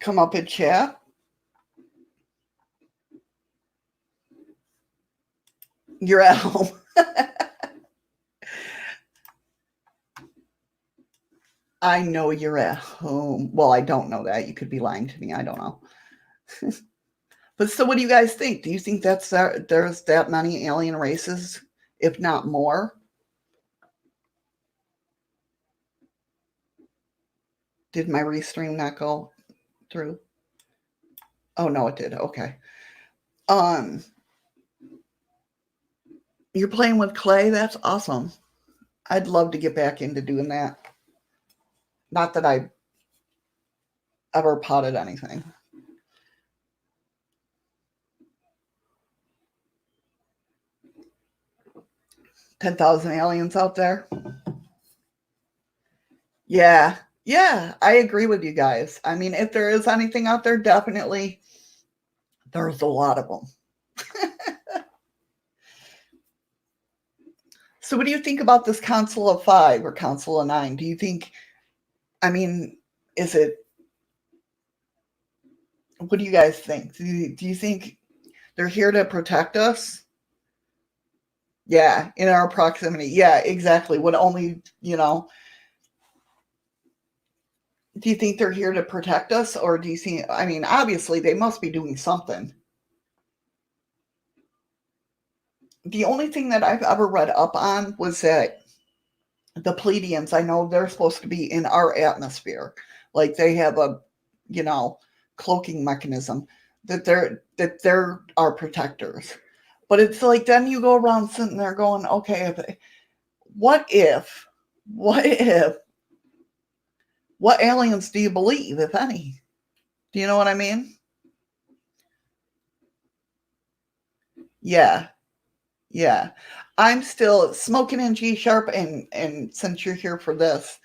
Come up and chat. You're at home. I know you're at home. Well, I don't know that. You could be lying to me. I don't know. But so what do you guys think? Do you think there's that many alien races, if not more? Did my restream not go through? Oh no, it did. Okay. You're playing with clay? That's awesome. I'd love to get back into doing that. Not that I ever potted anything. 10,000 aliens out there. Yeah, I agree with you guys. I mean, if there is anything out there, definitely there's a lot of them. So what do you think about this Council of 5 or Council of 9? Do you think, I mean, is it, what do you guys think? Do you think they're here to protect us? Yeah, in our proximity. Yeah, exactly. Would only, do you think they're here to protect us, or do you think, I mean, obviously they must be doing something. The only thing that I've ever read up on was that the Pleiadians, I know they're supposed to be in our atmosphere. Like they have a, cloaking mechanism that they're our protectors. But it's like then you go around sitting there going, okay, what aliens do you believe, if any? Do you know what I mean? Yeah. I'm still smoking in G sharp, and since you're here for this,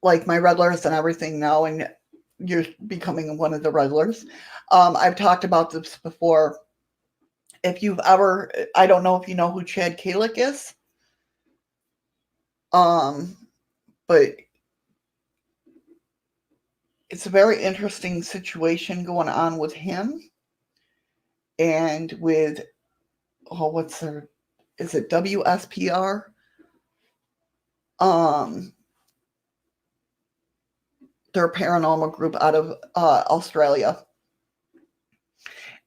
like my regulars and everything now, and you're becoming one of the regulars. I've talked about this before. If you've ever, I don't know if you know who Chad Kalick is, but it's a very interesting situation going on with him and with, is it WSPR? They're a paranormal group out of Australia.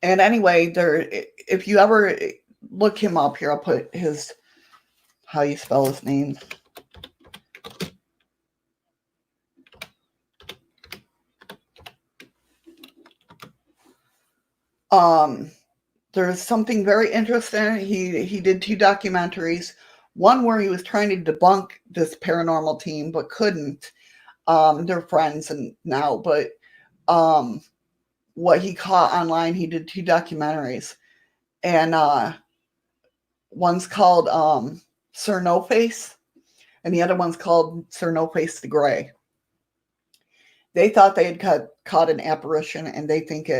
And anyway, if you ever look him up here, I'll put how you spell his name. There's something very interesting. He did 2 documentaries. One where he was trying to debunk this paranormal team, but couldn't. They're friends and now, but what he caught online, he did 2 documentaries. And one's called Sir No Face, and the other one's called Sir No Face the Gray. They thought they had caught an apparition, and they think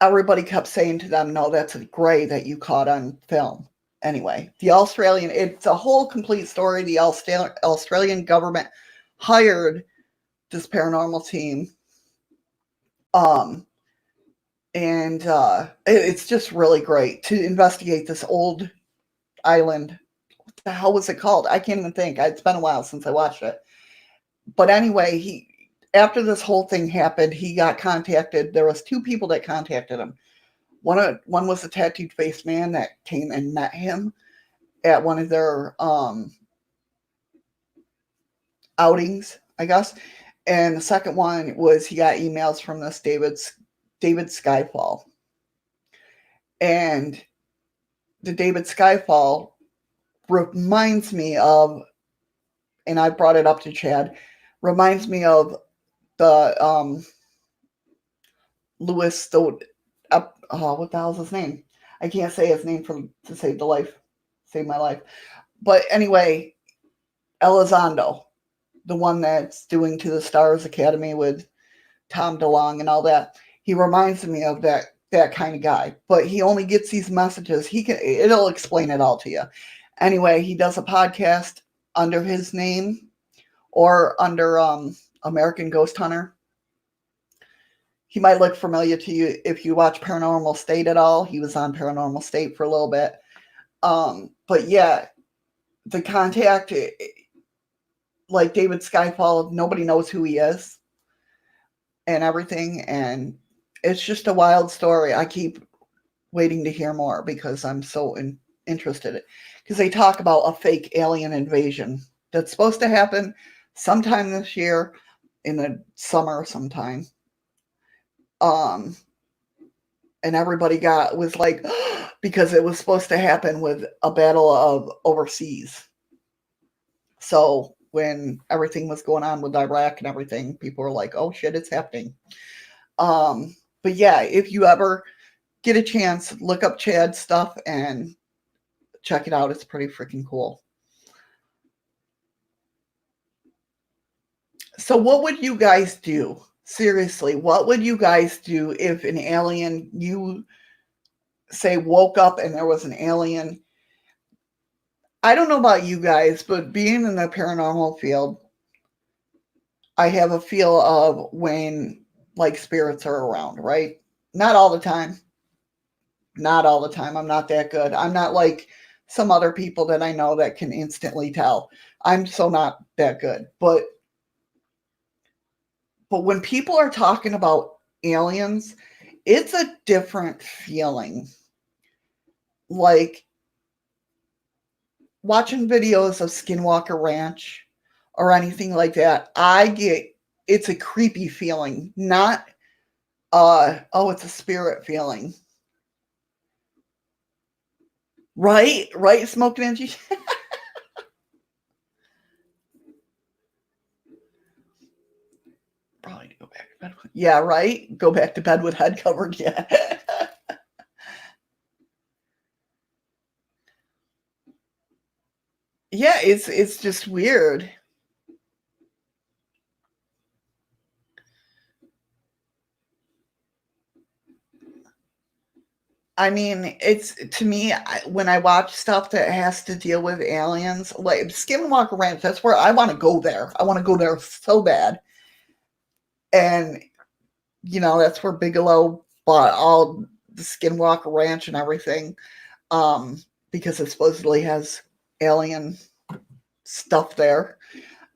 everybody kept saying to them, no, that's a gray that you caught on film. Anyway, it's a whole complete story. The Australian government hired this paranormal team. And it's just really great to investigate this old island. What the hell was it called? I can't even think. It's been a while since I watched it. But anyway, after this whole thing happened, he got contacted. There was two people that contacted him. One was a tattooed faced man that came and met him at one of their outings, I guess. And the second one was he got emails from this David Skyfall. And the David Skyfall reminds me of, and I brought it up to Chad, reminds me of the Lewis, what the hell's his name? I can't say his name to save my life. But anyway, Elizondo, the one that's doing To the Stars Academy with Tom DeLonge and all that. He reminds me of that kind of guy, but he only gets these messages. It'll explain it all to you. Anyway, he does a podcast under his name or under American Ghost Hunter. He might look familiar to you if you watch Paranormal State at all. He was on Paranormal State for a little bit. But yeah, the contact, like David Skyfall, nobody knows who he is and everything. And it's just a wild story. I keep waiting to hear more because I'm so interested. Because they talk about a fake alien invasion that's supposed to happen sometime this year in the summer sometime. And everybody was like, because it was supposed to happen with a battle of overseas. So when everything was going on with Iraq and everything, people were like, oh shit, it's happening. But yeah, if you ever get a chance, look up Chad's stuff and check it out. It's pretty freaking cool. So what would you guys do? Seriously, what would you guys do if an alien, you say, woke up and there was an alien? I don't know about you guys, but being in the paranormal field, I have a feel of when like spirits are around, right? Not all the time. Not all the time. I'm not that good. I'm not like some other people that I know that can instantly tell. I'm so not that good. But when people are talking about aliens, it's a different feeling. Like watching videos of Skinwalker Ranch or anything like that, it's a creepy feeling, not it's a spirit feeling. Right, Smoking Angie. Probably go back to bed. Yeah, right. Go back to bed with head covered. Yeah. Yeah, it's just weird. I mean, it's to me when I watch stuff that has to deal with aliens, like Skinwalker Ranch. That's where I want to go there. I want to go there so bad, and that's where Bigelow bought all the Skinwalker Ranch and everything, because it supposedly has alien stuff there.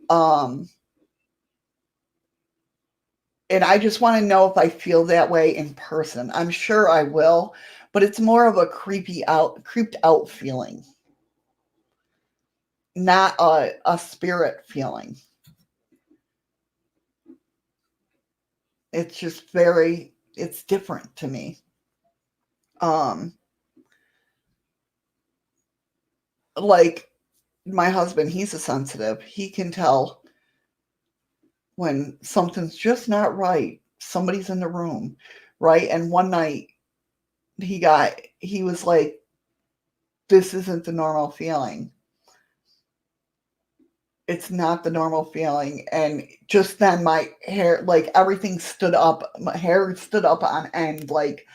And I just want to know if I feel that way in person. I'm sure I will, but it's more of a creeped out feeling, not a spirit feeling. It's just it's different to me. Like my husband, he's a sensitive. He can tell when something's just not right. Somebody's in the room, right? And one night he was like, this isn't the normal feeling. It's not the normal feeling. And just then my hair, like everything stood up. My hair stood up on end. Like,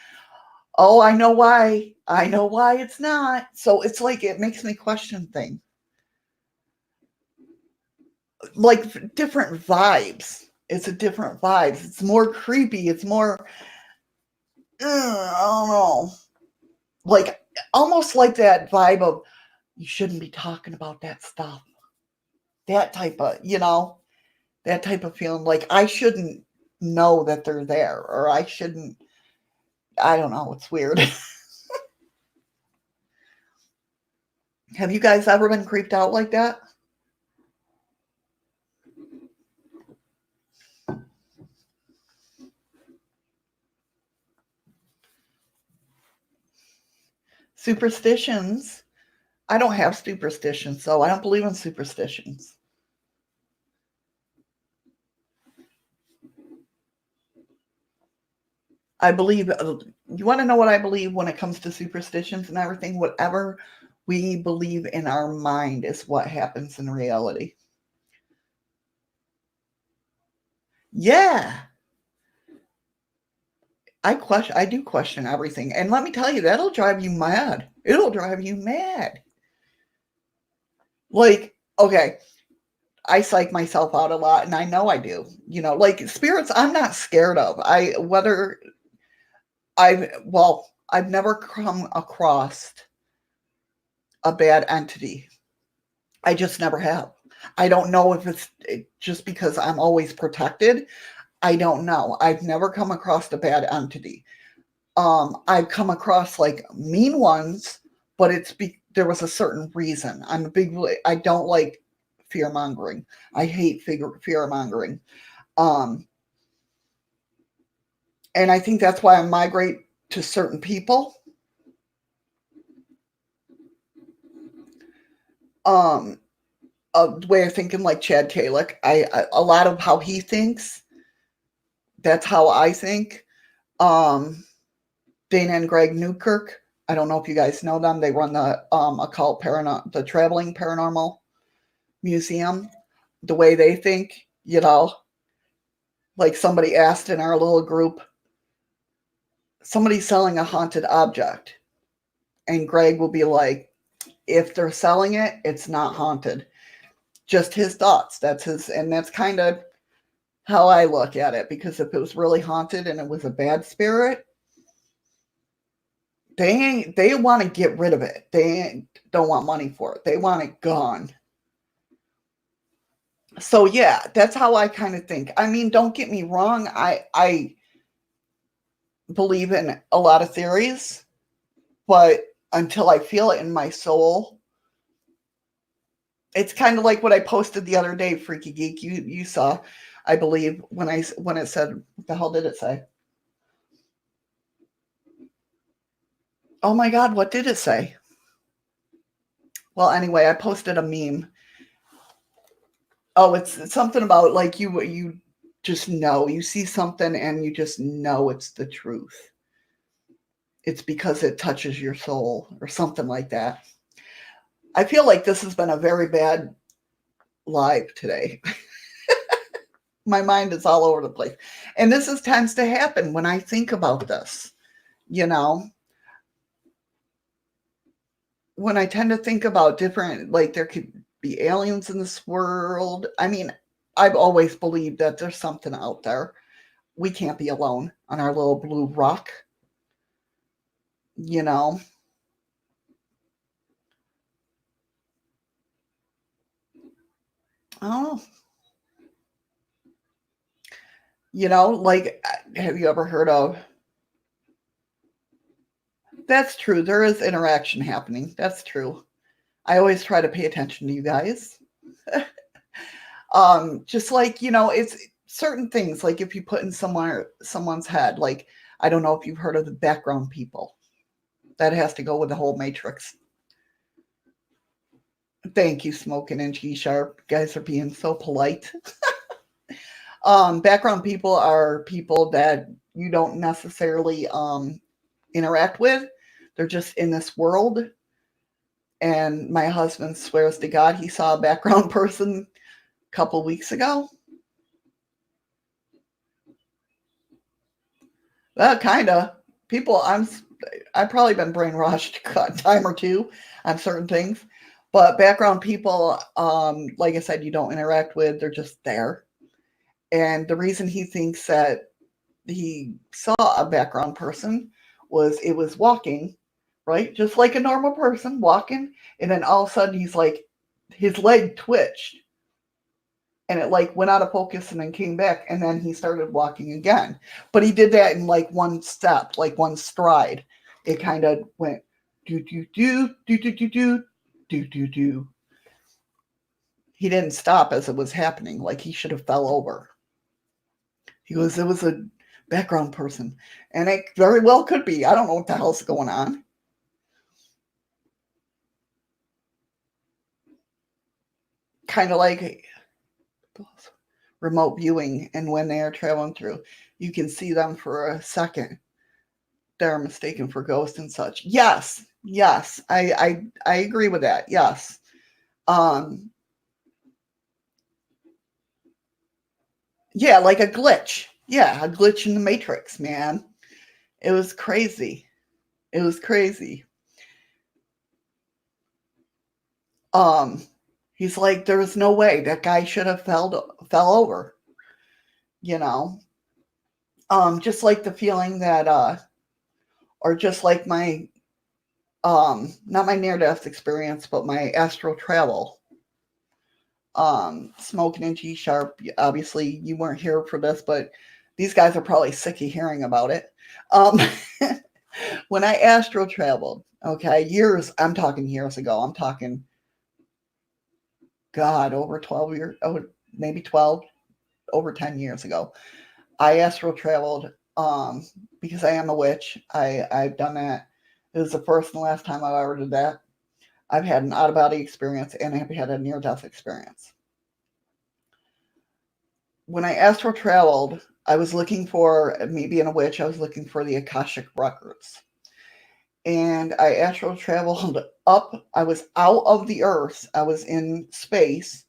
Oh, I know why. I know why it's not. So it's like it makes me question things. Like different vibes. It's a different vibes. It's more creepy. It's more I don't know. Like almost like that vibe of you shouldn't be talking about that stuff. That type of, that type of feeling like I shouldn't know that they're there or I shouldn't. I don't know. It's weird. Have you guys ever been creeped out like that? Superstitions. I don't have superstitions, so I don't believe in superstitions. I believe, you want to know what I believe when it comes to superstitions and everything? Whatever we believe in our mind is what happens in reality. Yeah, I do question everything. And let me tell you, that'll drive you mad. It'll drive you mad. Like, okay, I psych myself out a lot, and I know I do. Like spirits, I'm not scared of. I've never come across a bad entity. I just never have. I don't know if it's just because I'm always protected. I don't know. I've never come across a bad entity. I've come across like mean ones, but there was a certain reason. I don't like fear mongering. I hate fear mongering. Um, and I think that's why I migrate to certain people. Um, a way of thinking like Chad Kalick. A lot of how he thinks, that's how I think. Um, Dana and Greg Newkirk. I don't know if you guys know them. They run the the traveling paranormal museum. The way they think, like somebody asked in our little group, somebody's selling a haunted object, and Greg will be like, if they're selling it, it's not haunted. Just his thoughts. And that's kind of how I look at it. Because if it was really haunted and it was a bad spirit, they want to get rid of it. They don't want money for it. They want it gone. So yeah, that's how I kind of think. I mean, don't get me wrong. I believe in a lot of theories, but until I feel it in my soul, it's kind of like what I posted the other day, Freaky Geek. You saw, I believe, when it said, what the hell did it say? Oh my God, what did it say? Well, anyway, I posted a meme. Oh, it's something about like you just know. You see something and you just know it's the truth. It's because it touches your soul or something like that. I feel like this has been a very bad live today. My mind is all over the place. And tends to happen when I think about this, you know, when I tend to think about different, like there could be aliens in this world. I mean, I've always believed that there's something out there. We can't be alone on our little blue rock, you know. Oh, like, have you ever heard of? That's true. There is interaction happening. That's true. I always try to pay attention to you guys. Just like, it's certain things, like if you put in someone's head, like, I don't know if you've heard of the background people. That has to go with the whole matrix. Thank you, Smoking and G Sharp. You guys are being so polite. Background people are people that you don't necessarily interact with. They're just in this world. And my husband swears to God he saw a background person a couple weeks ago. Well, kind of. People, I've probably been brainwashed a time or two on certain things. But background people, like I said, you don't interact with, they're just there. And the reason he thinks that he saw a background person was it was walking, right? Just like a normal person walking. And then all of a sudden he's like, his leg twitched and it like went out of focus and then came back. And then he started walking again. But he did that in like one step, like one stride. It kind of went do, do, do, do, do, do, do, do, do, do. He didn't stop as it was happening. Like he should have fell over. He goes, it was a background person. And it very well could be. I don't know what the hell's going on. Kind of like remote viewing, and when they are traveling through, you can see them for a second. They're mistaken for ghosts and such. Yes, yes, I agree with that. Yes. Yeah, like a glitch. Yeah, a glitch in the Matrix, man. It was crazy. It was crazy. Um, he's like, there was no way that guy should have fell over. You know, just like the feeling that, or just like my, not my near death experience, but my astral travel. Smoking and G Sharp. Obviously, you weren't here for this, but these guys are probably sick of hearing about it. When I astral traveled, okay, years, I'm talking years ago, I'm talking, God, over 12 years, maybe 12, over 10 years ago, I astral traveled because I am a witch. I've done that. It was the first and last time I've ever did that. I've had an out of body experience and I've had a near death experience. When I astral traveled, I was looking for, me being a witch, I was looking for the Akashic records. And I astral traveled up. I was out of the earth. I was in space,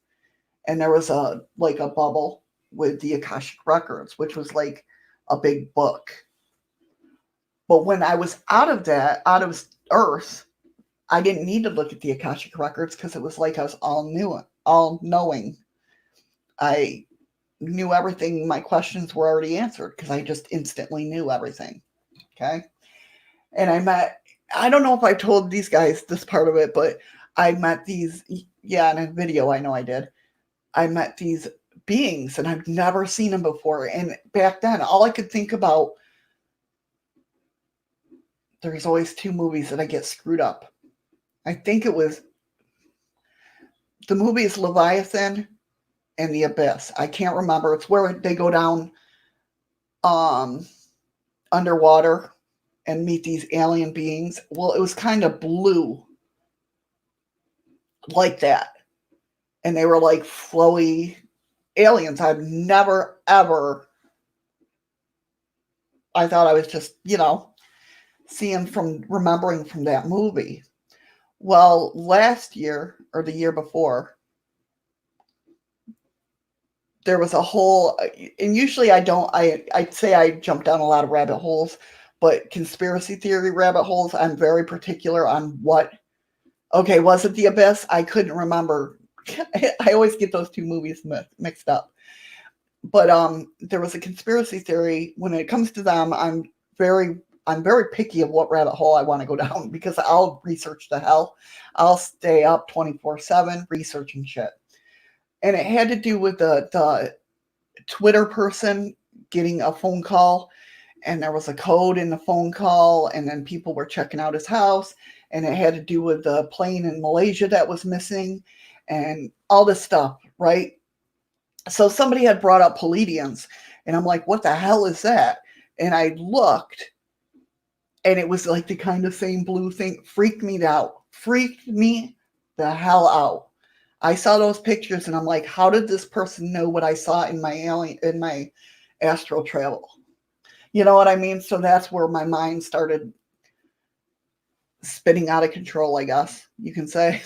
and there was a like a bubble with the Akashic records, which was like a big book. But when I was out of that, out of earth, I didn't need to look at the Akashic records because it was like I was all knowing. I knew everything. My questions were already answered because I just instantly knew everything. Okay. And I don't know if I told these guys this part of it, but I met these, yeah, in a video, I know I did. I met these beings and I've never seen them before. And back then, all I could think about, there's always two movies that I get screwed up. I think it was the movies Leviathan and The Abyss. I can't remember. It's where they go down underwater and meet these alien beings. Well, it was kind of blue like that. And they were like flowy aliens. I've never, ever, I thought I was just, seeing from, remembering from that movie. Well, last year or the year before, there was a whole, and usually I'd say I jump down a lot of rabbit holes, but conspiracy theory rabbit holes, I'm very particular on what, okay, was it The Abyss? I couldn't remember. I always get those two movies mixed up. But there was a conspiracy theory. When it comes to them, I'm very picky of what rabbit hole I want to go down because I'll research the hell. I'll stay up 24/7 researching shit. And it had to do with the Twitter person getting a phone call, and there was a code in the phone call, and then people were checking out his house, and it had to do with the plane in Malaysia that was missing, and all this stuff, right? So somebody had brought up Palladians, and I'm like, what the hell is that? And I looked, and it was like the kind of same blue thing. Freaked me the hell out. I saw those pictures and I'm like, how did this person know what I saw in my astral travel? You know what I mean? So that's where my mind started spinning out of control, I guess you can say.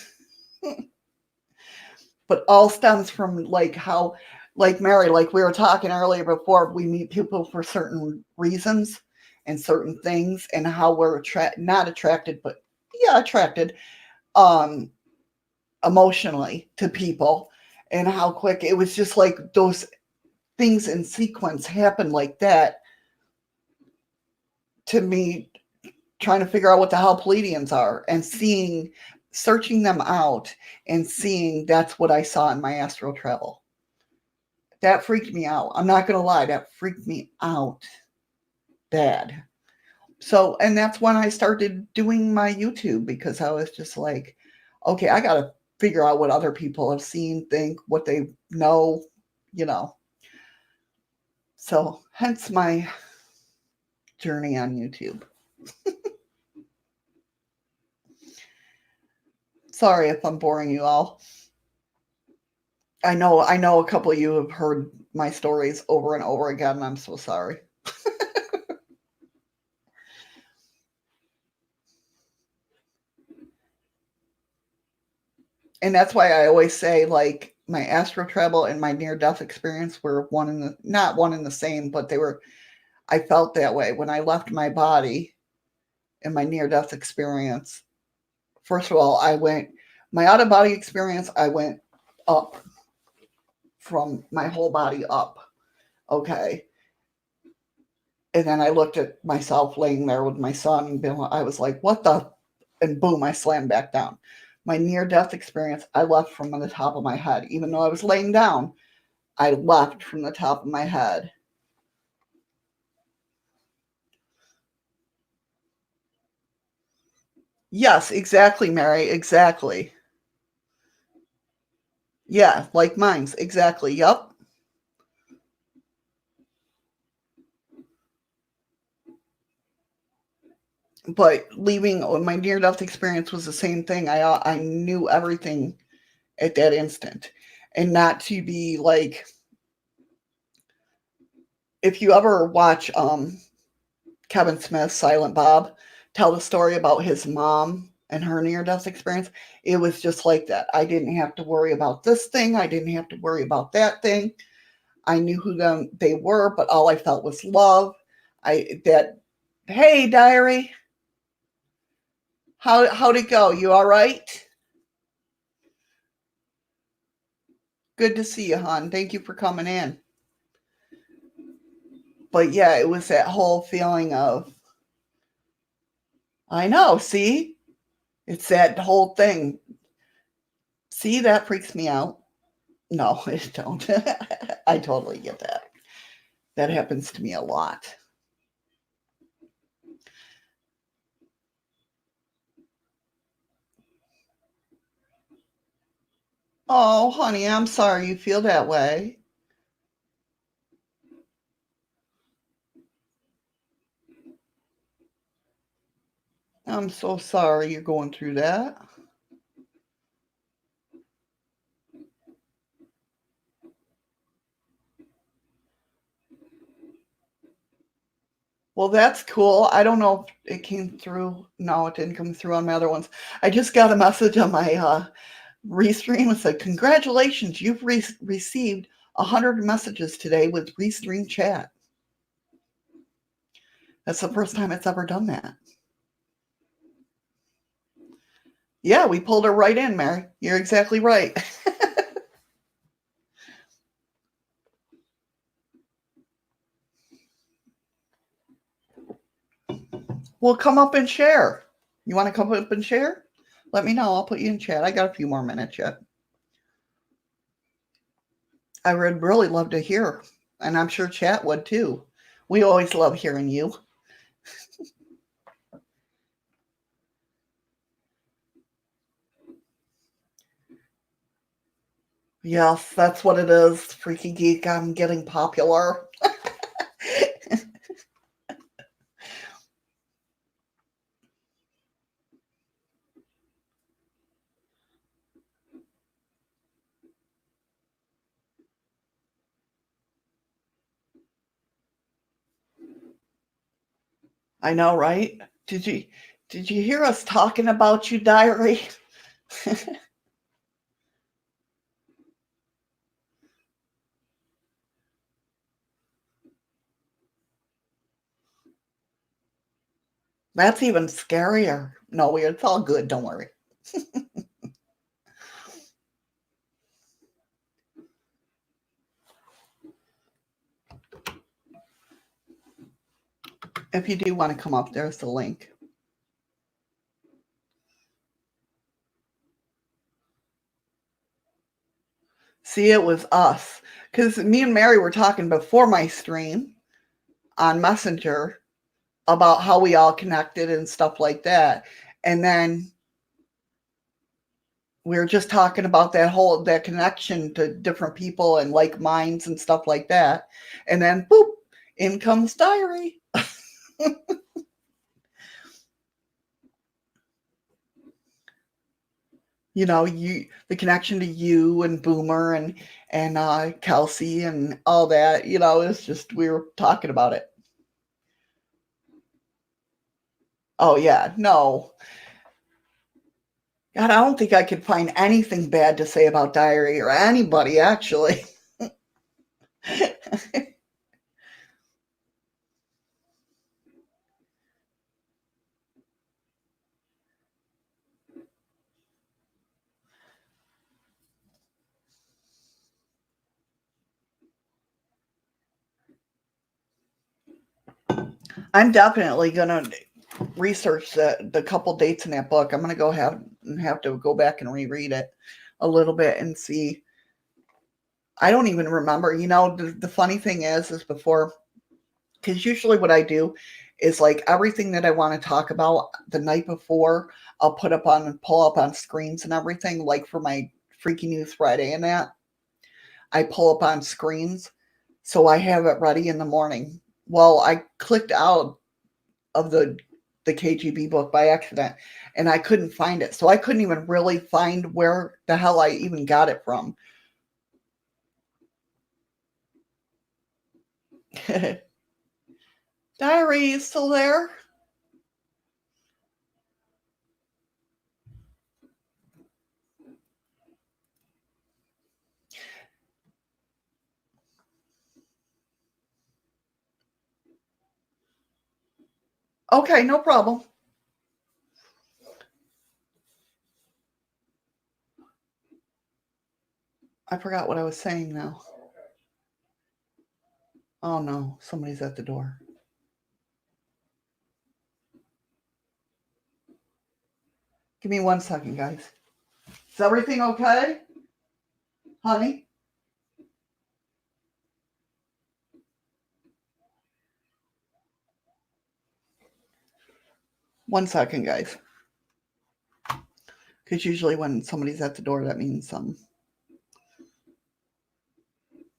But all stems from like how, like Mary, like we were talking earlier before, we meet people for certain reasons. and certain things and how we're not attracted, but yeah, attracted um emotionally to people, and how quick it was, just like those things in sequence happen like that to me, trying to figure out what the hell Pleiadians are and searching them out and seeing that's what I saw in my astral travel. That freaked me out. I'm not going to lie, that freaked me out bad. So, and that's when I started doing my YouTube, because I was just like, okay, I got to figure out what other people have seen, think, what they know, you know. So, hence my journey on YouTube. Sorry if I'm boring you all. I know a couple of you have heard my stories over and over again, and I'm so sorry. And that's why I always say, like, my astral travel and my near death experience were not one and the same, but I felt that way when I left my body in my near death experience. First of all, my out of body experience, I went up from my whole body up. Okay. And then I looked at myself laying there with my son, and I was like, what the? And boom, I slammed back down. My near death experience, I left from the top of my head. Even though I was laying down, I left from the top of my head. Yes, exactly, Mary. Exactly. Yeah, like mine's. Exactly. Yep. But leaving, my near death experience was the same thing. I knew everything at that instant. And not to be like, if you ever watch Kevin Smith's Silent Bob tell the story about his mom and her near death experience, it was just like that. I didn't have to worry about this thing. I didn't have to worry about that thing. I knew who they were, but all I felt was love. Hey, diary, how'd it go? You all right? Good to see you, hon. Thank you for coming in. But yeah, it was that whole feeling of, I know, see? It's that whole thing. See, that freaks me out. No, it don't. I totally get that. That happens to me a lot. Oh, honey, I'm sorry you feel that way. I'm so sorry you're going through that. Well, that's cool. I don't know if it came through. No, it didn't come through on my other ones. I just got a message on my Restream. It said, congratulations, you've received 100 messages today with Restream chat. That's the first time it's ever done that. Yeah, we pulled her right in, Mary. You're exactly right. Well, come up and share. You want to come up and share? Let me know. I'll put you in chat. I got a few more minutes yet. I would really love to hear, and I'm sure chat would too. We always love hearing you. Yes, that's what it is. Freaky Geek, I'm getting popular. I know, right? Did you hear us talking about you, diary? That's even scarier. No, it's all good. Don't worry. If you do want to come up, there's the link. See, it was us. Because me and Mary were talking before my stream on Messenger about how we all connected and stuff like that. And then we were just talking about that connection to different people and like minds and stuff like that. And then boop, in comes Diary. You know, the connection to you and Boomer and Kelsey and all that. You know, it's just we were talking about it. Oh yeah, no, God, I don't think I could find anything bad to say about Diary or anybody actually. I'm definitely gonna research the couple dates in that book. I'm gonna go have to go back and reread it a little bit and see. I don't even remember. You know, the funny thing is before, because usually what I do is like everything that I want to talk about the night before, I'll put up on and pull up on screens and everything. Like for my Freaky News Friday and that, I pull up on screens so I have it ready in the morning. Well, I clicked out of the KGB book by accident and I couldn't find it. So I couldn't even really find where the hell I even got it from. Diary, is still there? Okay, no problem. I forgot what I was saying now. Oh no, somebody's at the door. Give me 1 second, guys. Is everything okay? Honey? 1 second, guys. Because usually when somebody's at the door, that means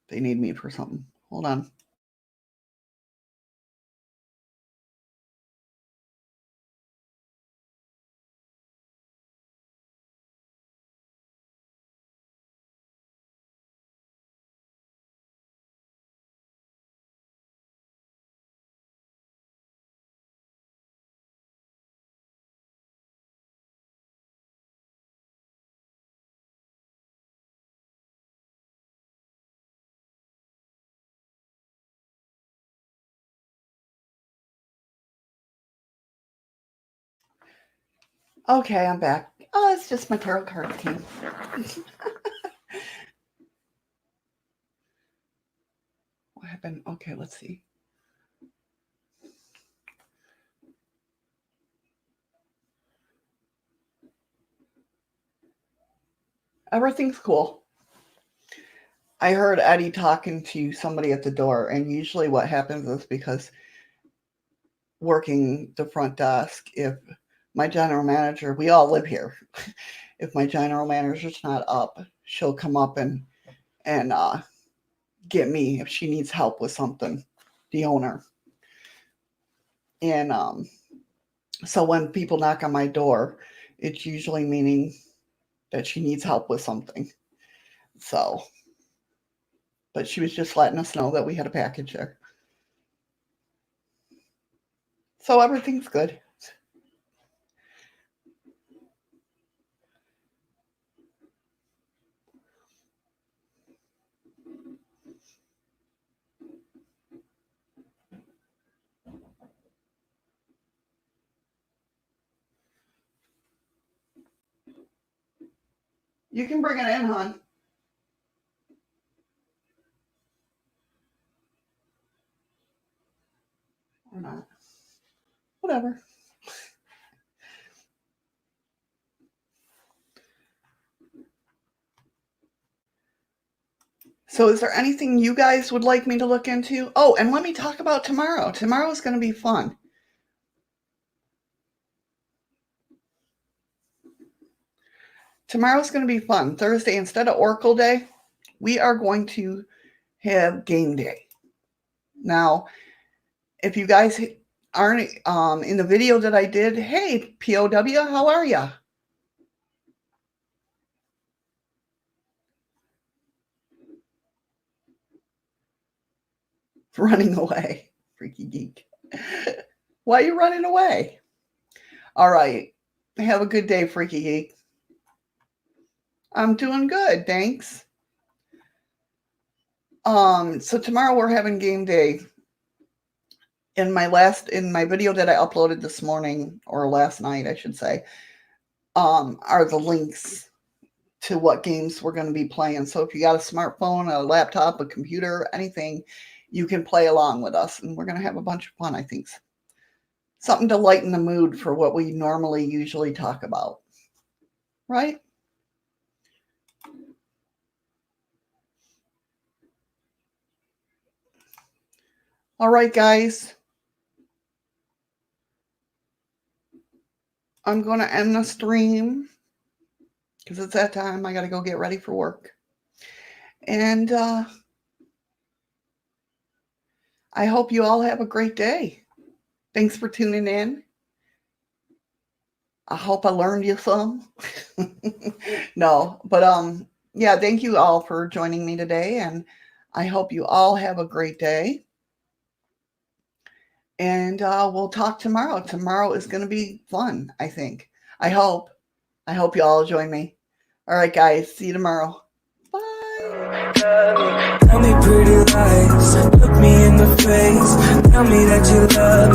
they need me for something. Hold on. Okay, I'm back. Oh, it's just my tarot card team. What happened? Okay, let's see. Everything's cool. I heard Eddie talking to somebody at the door, and usually what happens is because working the front desk, if my general manager, we all live here, if my general manager's not up, she'll come up and get me if she needs help with something, the owner. And so when people knock on my door, it's usually meaning that she needs help with something. So, but she was just letting us know that we had a package there. So everything's good. You can bring it in, hon. Or not. Whatever. So is there anything you guys would like me to look into? Oh, and let me talk about tomorrow. Tomorrow is going to be fun. Tomorrow's going to be fun. Thursday, instead of Oracle Day, we are going to have game day. Now, if you guys aren't in the video that I did, hey, POW, how are ya? Running away, freaky geek. Why are you running away? All right. Have a good day, freaky geek. I'm doing good, thanks. So tomorrow we're having game day. In my video that I uploaded this morning, or last night, I should say, are the links to what games we're going to be playing. So if you got a smartphone, a laptop, a computer, anything, you can play along with us, and we're going to have a bunch of fun, I think. Something to lighten the mood for what we normally usually talk about. Right? All right, guys. I'm going to end the stream because it's that time. I got to go get ready for work. And I hope you all have a great day. Thanks for tuning in. I hope I learned you some. No, but yeah, thank you all for joining me today, and I hope you all have a great day. And we'll talk tomorrow. Tomorrow is going to be fun, I think. I hope you all join me. All right, guys. See you tomorrow. Bye. Tell me pretty lies, look me in the face, tell me that you love me.